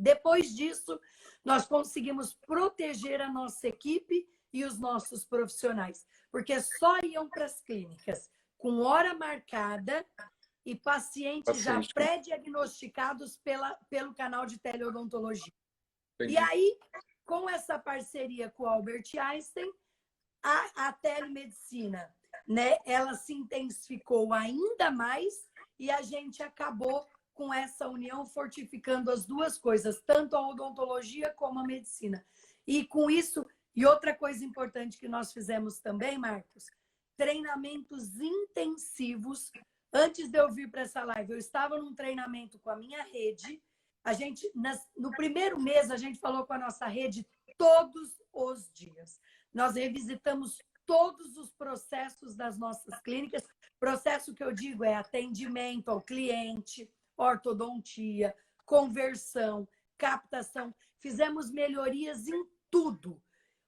Depois disso, nós conseguimos proteger a nossa equipe e os nossos profissionais, porque só iam para as clínicas com hora marcada e pacientes já pré-diagnosticados pelo canal de teleodontologia. Entendi. E aí, com essa parceria com o Albert Einstein, a telemedicina, né, ela se intensificou ainda mais e a gente acabou com essa união, fortificando as duas coisas, tanto a odontologia como a medicina. E com isso, e outra coisa importante que nós fizemos também, Marcos, treinamentos intensivos. Antes de eu vir para essa live, eu estava num treinamento com a minha rede. A gente, no primeiro mês, a gente falou com a nossa rede todos os dias. Nós revisitamos todos os processos das nossas clínicas. Processo que eu digo é atendimento ao cliente, ortodontia, conversão, captação. Fizemos melhorias em tudo.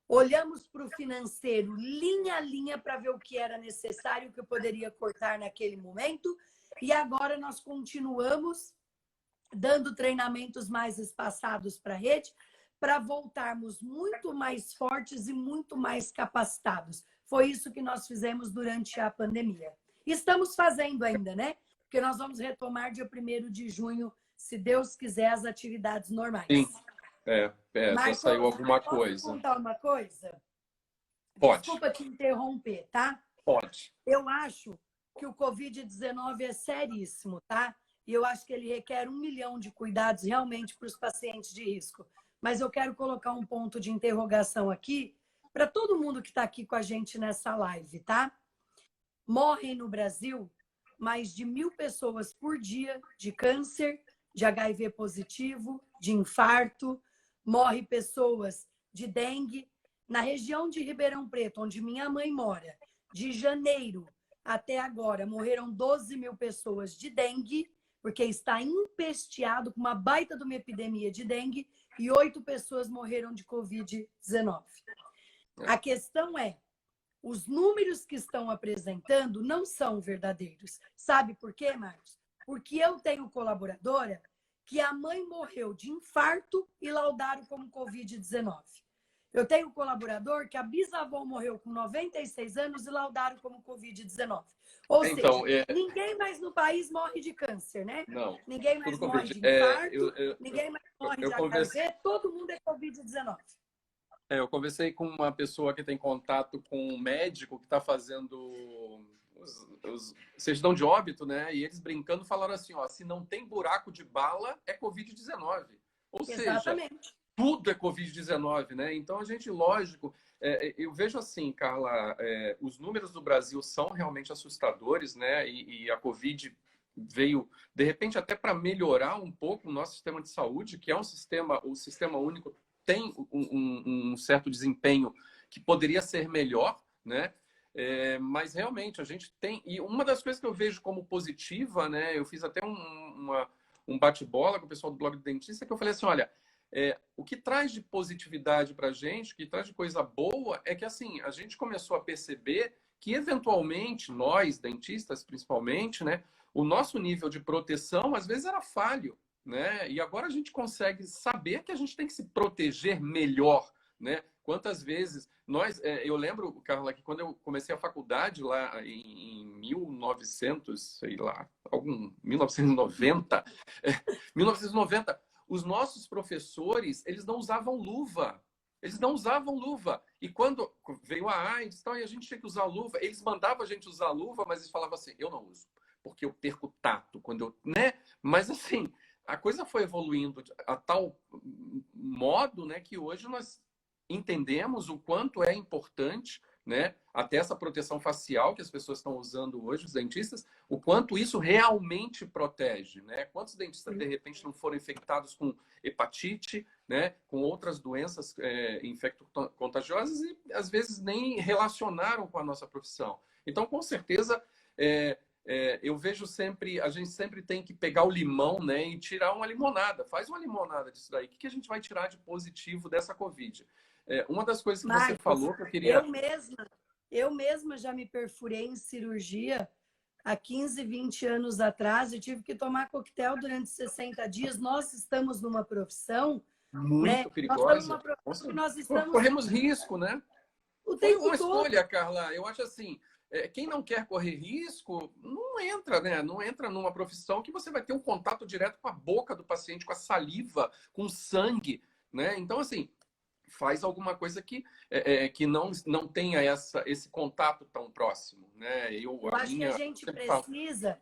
Olhamos para o financeiro, linha a linha, para ver o que era necessário, o que eu poderia cortar naquele momento. E agora nós continuamos dando treinamentos mais espaçados para a rede, para voltarmos muito mais fortes e muito mais capacitados. Foi isso que nós fizemos durante a pandemia. Estamos fazendo ainda, né? Porque nós vamos retomar dia 1º de junho, se Deus quiser, as atividades normais. Sim, já saiu alguma coisa. Posso contar uma coisa? Pode. Desculpa te interromper, tá? Pode. Eu acho que o Covid-19 é seríssimo, tá? E eu acho que ele requer 1 milhão de cuidados realmente para os pacientes de risco. Mas eu quero colocar um ponto de interrogação aqui para todo mundo que está aqui com a gente nessa live, tá? Morrem no Brasil mais de 1.000 pessoas por dia de câncer, de HIV positivo, de infarto. Morre pessoas de dengue. Na região de Ribeirão Preto, onde minha mãe mora, de janeiro até agora, morreram 12.000 pessoas de dengue, porque está empesteado com uma baita de uma epidemia de dengue, e 8 pessoas morreram de Covid-19. A questão é, os números que estão apresentando não são verdadeiros. Sabe por quê, Marcos? Porque eu tenho colaboradora que a mãe morreu de infarto e laudaram como Covid-19. Eu tenho um colaborador que a bisavó morreu com 96 anos e laudaram como Covid-19. Ou seja, ninguém mais no país morre de câncer, né? Não. Ninguém mais morre de infarto, ninguém mais morre de HIV, todo mundo é Covid-19. Eu conversei com uma pessoa que tem contato com um médico que está fazendo certidão de óbito, né? E eles brincando falaram assim, ó, se não tem buraco de bala, é Covid-19. Ou Exatamente. seja, tudo é Covid-19, né? Então, a gente, lógico, eu vejo assim, Carla, os números do Brasil são realmente assustadores, né? E a Covid veio, de repente, até para melhorar um pouco o nosso sistema de saúde, que é o sistema único tem um certo desempenho que poderia ser melhor, né? Mas realmente a gente tem... E uma das coisas que eu vejo como positiva, né? Eu fiz até um bate-bola com o pessoal do blog do dentista, que eu falei assim, olha, o que traz de positividade para a gente, o que traz de coisa boa, é que assim, a gente começou a perceber que eventualmente, nós, dentistas principalmente, né? O nosso nível de proteção, às vezes, era falho, né? E agora a gente consegue saber que a gente tem que se proteger melhor, né? Quantas vezes eu lembro, Carla, que quando eu comecei a faculdade lá em 1900, sei lá, 1990, 1990, os nossos professores, eles não usavam luva. Eles não usavam luva. E quando veio a AIDS e a gente tinha que usar luva, eles mandavam a gente usar luva, mas eles falavam assim, eu não uso, porque eu perco tato quando eu, né? Mas assim, a coisa foi evoluindo a tal modo, né, que hoje nós entendemos o quanto é importante, né, até essa proteção facial que as pessoas estão usando hoje, os dentistas, o quanto isso realmente protege, né? Quantos dentistas, de repente, não foram infectados com hepatite, né, com outras doenças infecto-contagiosas e, às vezes, nem relacionaram com a nossa profissão. Então, com certeza, eu vejo sempre, a gente sempre tem que pegar o limão, né, e tirar uma limonada. Faz uma limonada disso daí. O que a gente vai tirar de positivo dessa Covid? Uma das coisas que Marcos, você falou que eu queria... Eu mesma já me perfurei em cirurgia há 15, 20 anos atrás e tive que tomar coquetel durante 60 dias. Nós estamos numa profissão, muito né? perigosa. Nós estamos numa profissão que nós estamos... Corremos risco, né? O Foi tempo uma todo. escolha, Carla. Eu acho assim, quem não quer correr risco, não entra, né? Não entra numa profissão que você vai ter um contato direto com a boca do paciente, com a saliva, com o sangue, né? Então, assim, faz alguma coisa que não tenha esse contato tão próximo, né? Eu acho que a gente precisa...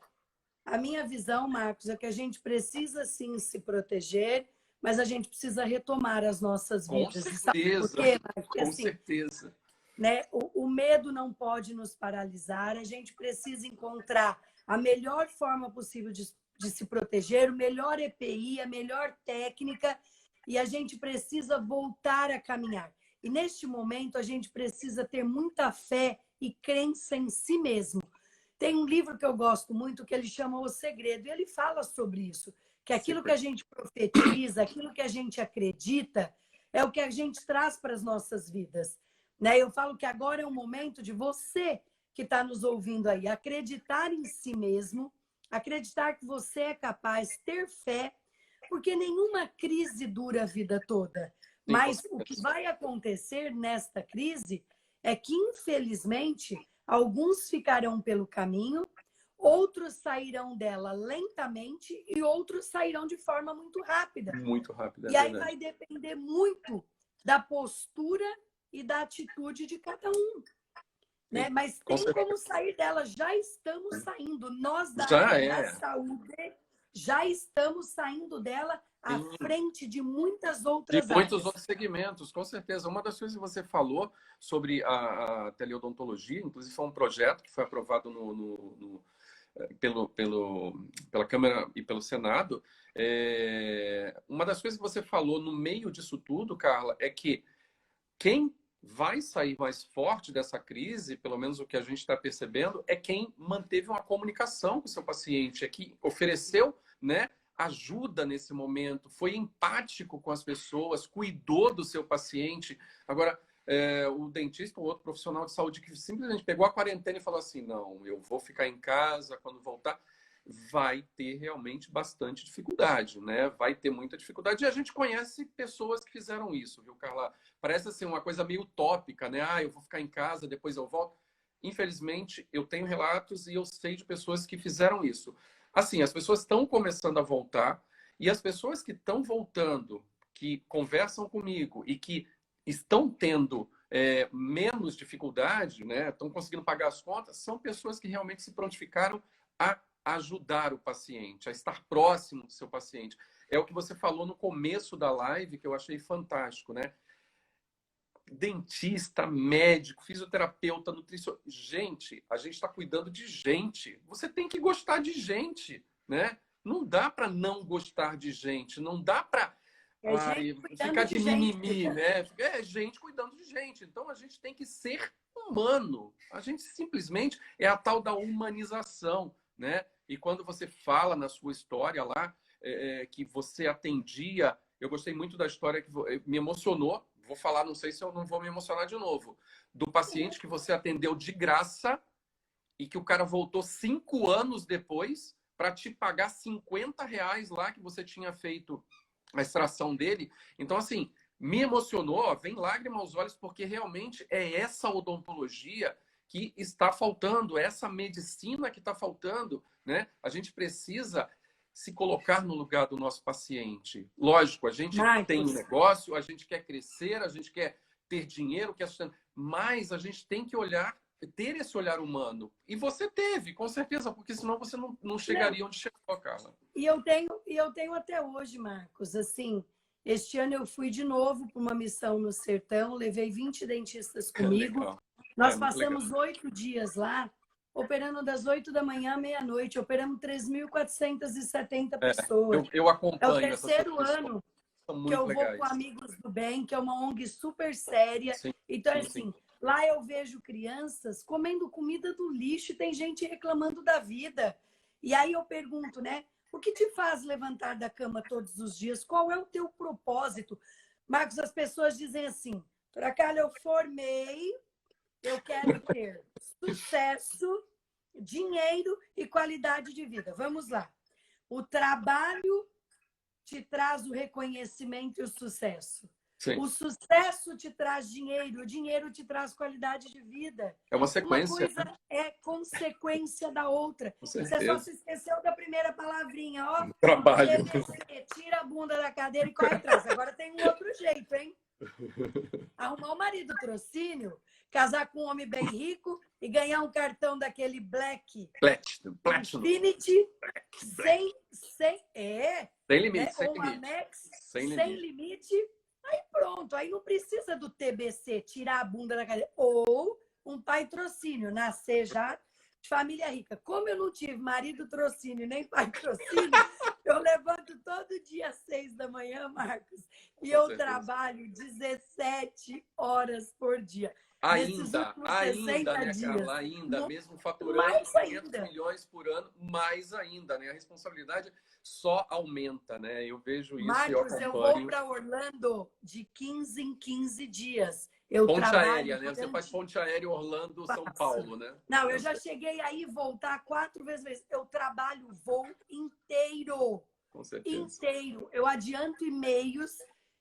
A minha visão, Marcos, é que a gente precisa, sim, se proteger, mas a gente precisa retomar as nossas vidas. Com Sabe por certeza, quê, Marcos? Porque, com assim, certeza. Né, o medo não pode nos paralisar. A gente precisa encontrar a melhor forma possível de se proteger, o melhor EPI, a melhor técnica, e a gente precisa voltar a caminhar. E, neste momento, a gente precisa ter muita fé e crença em si mesmo. Tem um livro que eu gosto muito, que ele chama O Segredo, e ele fala sobre isso, que aquilo que a gente profetiza, aquilo que a gente acredita, é o que a gente traz para as nossas vidas. Né? Eu falo que agora é o momento de você que está nos ouvindo aí acreditar em si mesmo, acreditar que você é capaz, ter fé, porque nenhuma crise dura a vida toda. Mas o que vai acontecer nesta crise é que, infelizmente, alguns ficarão pelo caminho, outros sairão dela lentamente e outros sairão de forma muito rápida. Muito rápida. E aí vai depender muito da postura e da atitude de cada um. Né? Mas tem como sair dela. Já estamos saindo. Nós da área da saúde já estamos saindo dela à frente de muitas outras áreas. De muitos outros segmentos, com certeza. Uma das coisas que você falou sobre a teleodontologia, inclusive foi um projeto que foi aprovado pela Câmara e pelo Senado. Uma das coisas que você falou no meio disso tudo, Carla, é que quem vai sair mais forte dessa crise, pelo menos o que a gente está percebendo, é quem manteve uma comunicação com o seu paciente, é que ofereceu, né, ajuda nesse momento, foi empático com as pessoas, cuidou do seu paciente. Agora, o dentista, o outro profissional de saúde que simplesmente pegou a quarentena e falou assim, não, eu vou ficar em casa quando voltar, vai ter realmente bastante dificuldade, né? Vai ter muita dificuldade. E a gente conhece pessoas que fizeram isso, viu, Carla? Parece assim uma coisa meio utópica, né? Eu vou ficar em casa, depois eu volto. Infelizmente, eu tenho relatos e eu sei de pessoas que fizeram isso. Assim, as pessoas estão começando a voltar e as pessoas que estão voltando, que conversam comigo e que estão tendo menos dificuldade, né? Estão conseguindo pagar as contas, são pessoas que realmente se prontificaram a ajudar o paciente, a estar próximo do seu paciente. É o que você falou no começo da live, que eu achei fantástico, né? Dentista, médico, fisioterapeuta, nutricionista. Gente, a gente está cuidando de gente. Você tem que gostar de gente, né? Não dá para não gostar de gente. Não dá para ficar de mimimi, né? É gente cuidando de gente. Então, a gente tem que ser humano. A gente simplesmente é a tal da humanização, né? E quando você fala na sua história lá, que você atendia, eu gostei muito da história que me emocionou. Vou falar, não sei se eu não vou me emocionar de novo, do paciente que você atendeu de graça e que o cara voltou 5 anos depois para te pagar R$ 50 lá que você tinha feito a extração dele. Então, assim, me emocionou, vem lágrima aos olhos, porque realmente é essa odontologia que está faltando, essa medicina que está faltando, né? A gente precisa se colocar no lugar do nosso paciente. Lógico, a gente tem um negócio, a gente quer crescer, a gente quer ter dinheiro, mas a gente tem que olhar, ter esse olhar humano. E você teve, com certeza, porque senão você não chegaria onde chegou, Carla. E eu tenho até hoje, Marcos, assim, este ano eu fui de novo para uma missão no sertão, levei 20 dentistas comigo. Nós passamos 8 dias lá, operando das 8 da manhã à meia-noite, operamos 3.470 pessoas. Eu acompanho. É o terceiro ano que eu vou com Amigos do Bem, que é uma ONG super séria. Sim, então, assim, lá eu vejo crianças comendo comida do lixo e tem gente reclamando da vida. E aí eu pergunto, né? O que te faz levantar da cama todos os dias? Qual é o teu propósito? Marcos, as pessoas dizem assim, Carla, eu formei, eu quero ter sucesso, dinheiro e qualidade de vida. Vamos lá. O trabalho te traz o reconhecimento e o sucesso. Sim. O sucesso te traz dinheiro, o dinheiro te traz qualidade de vida. É uma sequência. Uma coisa é consequência da outra. Você só se esqueceu da primeira palavrinha, ó. Trabalho. Tira a bunda da cadeira e corre atrás. Agora tem um outro jeito, hein? Arrumar um marido trocínio, casar com um homem bem rico e ganhar um cartão daquele Platinum. Infinity sem limite, né? sem Ou limite. Amex Sem limite. Aí pronto, aí não precisa do TBC, tirar a bunda da cadeira. Ou um pai trocínio, nascer já de família rica. Como eu não tive marido trocínio nem pai trocínio, eu levanto todo dia às 6 da manhã, Marcos, e eu trabalho 17 horas por dia. Ainda, né, Carla? Ainda, mesmo faturando 500 milhões por ano, mais ainda, né? A responsabilidade só aumenta, né? Eu vejo isso. Marcos, eu vou para Orlando de 15 em 15 dias. Eu ponte trabalho aérea, né? Você faz ponte aérea Orlando-São Paulo, né? Não, eu já cheguei aí voltar 4 vezes. Eu trabalho o voo inteiro. Com certeza. Inteiro. Eu adianto e-mails,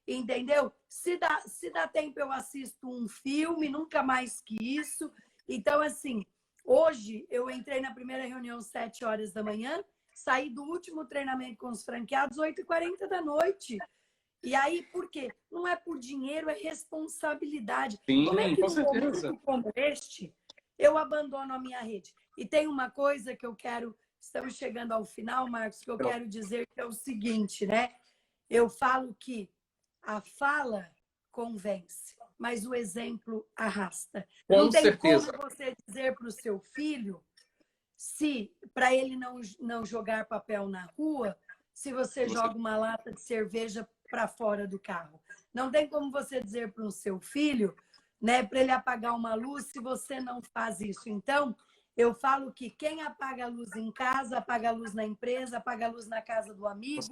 entendeu? Se dá tempo, eu assisto um filme, nunca mais que isso. Então, assim, hoje eu entrei na primeira reunião às 7 horas da manhã, saí do último treinamento com os franqueados 8h40 da noite. E aí, por quê? Não é por dinheiro, é responsabilidade. Sim, como é que com num certeza. momento como este, eu abandono a minha rede? E tem uma coisa que eu quero... Estamos chegando ao final, Marcos, que eu quero dizer que é o seguinte, né? Eu falo que a fala convence, mas o exemplo arrasta. Não tem como você dizer para o seu filho, se para ele não jogar papel na rua, se você joga uma lata de cerveja para fora do carro. Não tem como você dizer para o seu filho, né, para ele apagar uma luz, se você não faz isso. Então, eu falo que quem apaga a luz em casa, apaga a luz na empresa, apaga a luz na casa do amigo,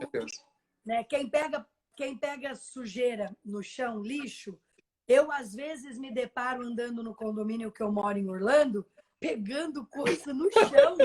né? Quem pega sujeira no chão, lixo, eu às vezes me deparo andando no condomínio que eu moro em Orlando, pegando coisa no chão.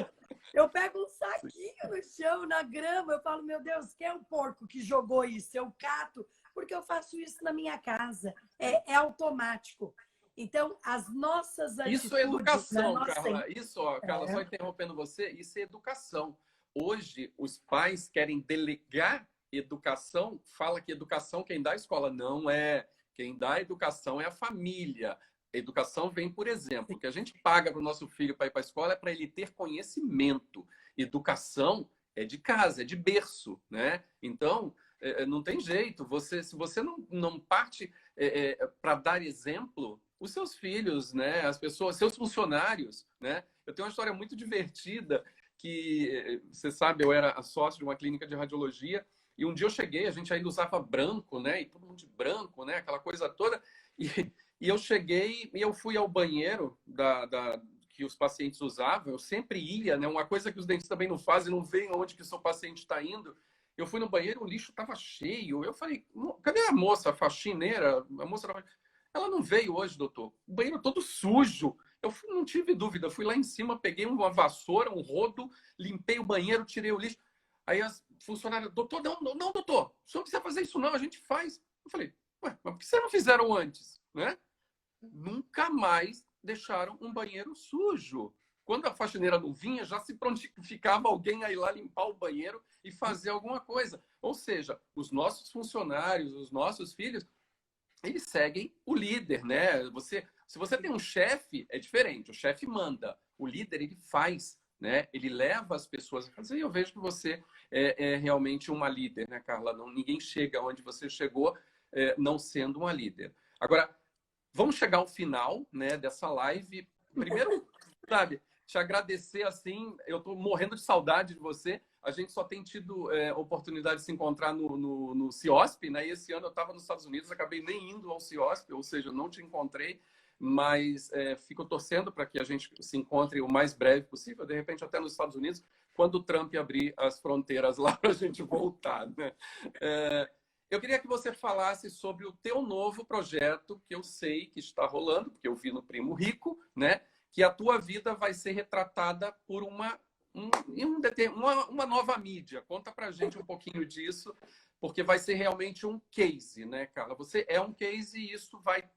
Eu pego um saquinho no chão, na grama, eu falo, meu Deus, quem é o porco que jogou isso? Eu cato, porque eu faço isso na minha casa. É automático. Então, as nossas atitudes... Isso é educação, Carla. Isso, Carla, só interrompendo você, isso é educação. Hoje, os pais querem delegar educação, fala que educação quem dá a escola. Não é. Quem dá a educação é a família. Educação vem por exemplo. O que a gente paga para o nosso filho para ir para a escola é para ele ter conhecimento. Educação é de casa, é de berço, né? Então, não tem jeito. Se você não parte para dar exemplo, os seus filhos, né? As pessoas, seus funcionários, né? Eu tenho uma história muito divertida que, você sabe, eu era sócio de uma clínica de radiologia e um dia eu cheguei, a gente ainda usava branco, né? E todo mundo de branco, né? Aquela coisa toda. E eu cheguei e eu fui ao banheiro que os pacientes usavam. Eu sempre ia, né? Uma coisa que os dentistas também não fazem, não veem onde que o seu paciente está indo. Eu fui no banheiro, o lixo estava cheio. Eu falei, cadê a moça, a faxineira? A moça ela não veio hoje, doutor. O banheiro todo sujo. Não tive dúvida. Fui lá em cima, peguei uma vassoura, um rodo, limpei o banheiro, tirei o lixo. Aí as funcionárias, doutor, não, doutor, o senhor não precisa fazer isso não, a gente faz. Eu falei, ué, mas por que vocês não fizeram antes? Né? Nunca mais deixaram um banheiro sujo. Quando a faxineira não vinha, já se prontificava alguém a ir lá limpar o banheiro e fazer alguma coisa. Ou seja, os nossos funcionários, os nossos filhos, eles seguem o líder, né? Se você tem um chefe, é diferente. O chefe manda. O líder, ele faz, né? Ele leva as pessoas a fazer. E eu vejo que você é realmente uma líder, né, Carla? Ninguém chega onde você chegou não sendo uma líder. Agora, vamos chegar ao final, né, dessa live. Primeiro, sabe, te agradecer, assim, eu estou morrendo de saudade de você. A gente só tem tido oportunidade de se encontrar no CIOSP, né? E esse ano eu estava nos Estados Unidos, acabei nem indo ao CIOSP, ou seja, não te encontrei, mas fico torcendo para que a gente se encontre o mais breve possível, de repente até nos Estados Unidos, quando o Trump abrir as fronteiras lá para a gente voltar, né? Eu queria que você falasse sobre o teu novo projeto, que eu sei que está rolando, porque eu vi no Primo Rico, né? Que a tua vida vai ser retratada por uma nova mídia. Conta pra gente um pouquinho disso, porque vai ser realmente um case, né, Carla? Você é um case e isso vai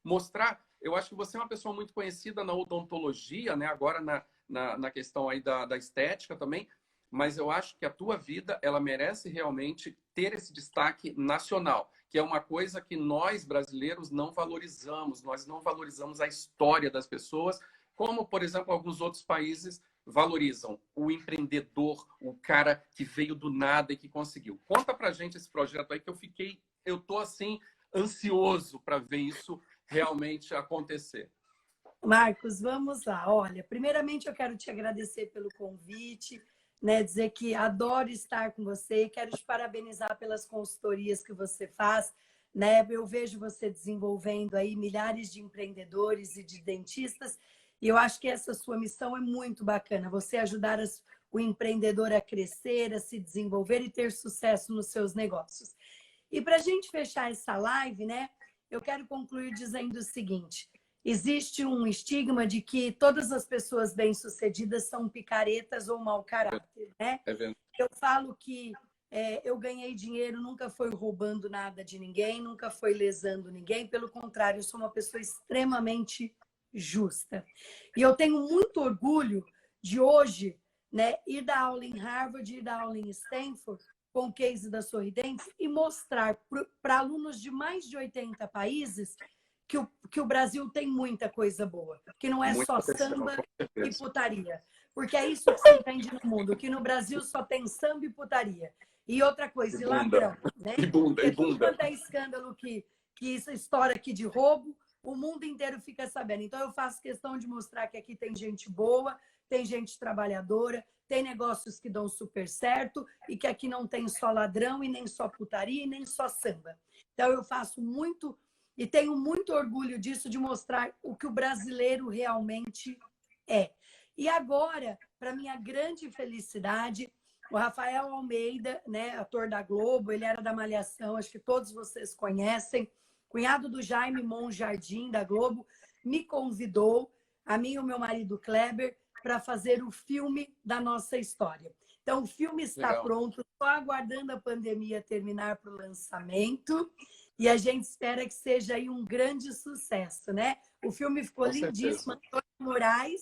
mostrar... Eu acho que você é uma pessoa muito conhecida na odontologia, né? Agora na questão aí da estética também, mas eu acho que a tua vida, ela merece realmente ter esse destaque nacional, que é uma coisa que nós, brasileiros, não valorizamos. Nós não valorizamos a história das pessoas, como, por exemplo, alguns outros países valorizam o empreendedor, o cara que veio do nada e que conseguiu. Conta pra gente esse projeto aí, que eu tô assim, ansioso para ver isso realmente acontecer. Marcos, vamos lá. Olha, primeiramente eu quero te agradecer pelo convite, né? Dizer que adoro estar com você, quero te parabenizar pelas consultorias que você faz, né? Eu vejo você desenvolvendo aí milhares de empreendedores e de dentistas, e eu acho que essa sua missão é muito bacana, você ajudar o empreendedor a crescer, a se desenvolver e ter sucesso nos seus negócios. E para a gente fechar essa live, né? Eu quero concluir dizendo o seguinte: existe um estigma de que todas as pessoas bem-sucedidas são picaretas ou mau caráter, né? Eu falo que eu ganhei dinheiro, nunca foi roubando nada de ninguém, nunca foi lesando ninguém. Pelo contrário, eu sou uma pessoa extremamente justa. E eu tenho muito orgulho de hoje, né, ir dar aula em Harvard, ir dar aula em Stanford, com o case da Sorridentes, e mostrar para alunos de mais de 80 países que o Brasil tem muita coisa boa, que não é só samba e putaria. Porque é isso que se entende no mundo, que no Brasil só tem samba e putaria. E outra coisa, e ladrão, né? Porque tudo quanto é escândalo que isso história aqui de roubo, o mundo inteiro fica sabendo. Então eu faço questão de mostrar que aqui tem gente boa, tem gente trabalhadora, tem negócios que dão super certo e que aqui não tem só ladrão e nem só putaria e nem só samba. Então eu faço muito e tenho muito orgulho disso, de mostrar o que o brasileiro realmente é. E agora, para minha grande felicidade, o Rafael Almeida, né, ator da Globo, ele era da Malhação, acho que todos vocês conhecem, cunhado do Jaime Monjardim, da Globo, me convidou, a mim e o meu marido Kleber, para fazer o filme da nossa história. Então, o filme está pronto, só aguardando a pandemia terminar para o lançamento, e a gente espera que seja aí um grande sucesso, né? O filme ficou lindíssimo. Antônio Moraes,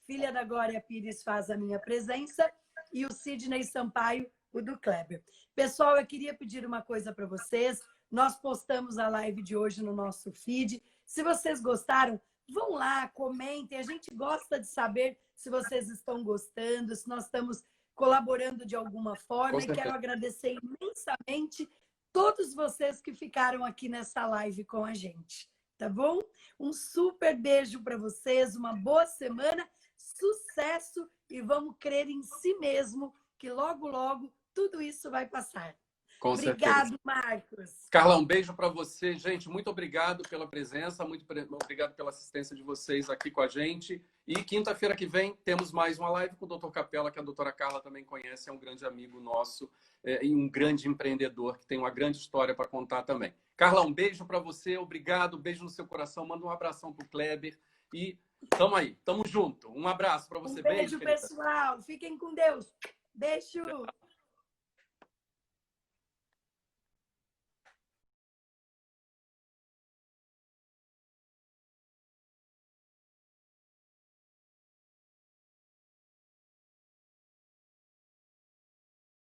filha da Glória Pires, faz a minha presença, e o Sidney Sampaio, o do Kleber. Pessoal, eu queria pedir uma coisa para vocês. Nós postamos a live de hoje no nosso feed. Se vocês gostaram, vão lá, comentem. A gente gosta de saber se vocês estão gostando, se nós estamos colaborando de alguma forma. E quero agradecer imensamente todos vocês que ficaram aqui nessa live com a gente, tá bom? Um super beijo para vocês, uma boa semana, sucesso, e vamos crer em si mesmo que logo, logo tudo isso vai passar. Com certeza. Obrigado, Marcos. Carla, um beijo para você. Gente, muito obrigado pela presença, muito obrigado pela assistência de vocês aqui com a gente. E quinta-feira que vem temos mais uma live com o Dr. Capela, que a doutora Carla também conhece, é um grande amigo nosso e um grande empreendedor que tem uma grande história para contar também. Carla, um beijo para você, obrigado, beijo no seu coração, manda um abração para o Kleber e tamo aí, tamo junto. Um abraço para você. Um beijo, pessoal. Fiquem com Deus. Beijo.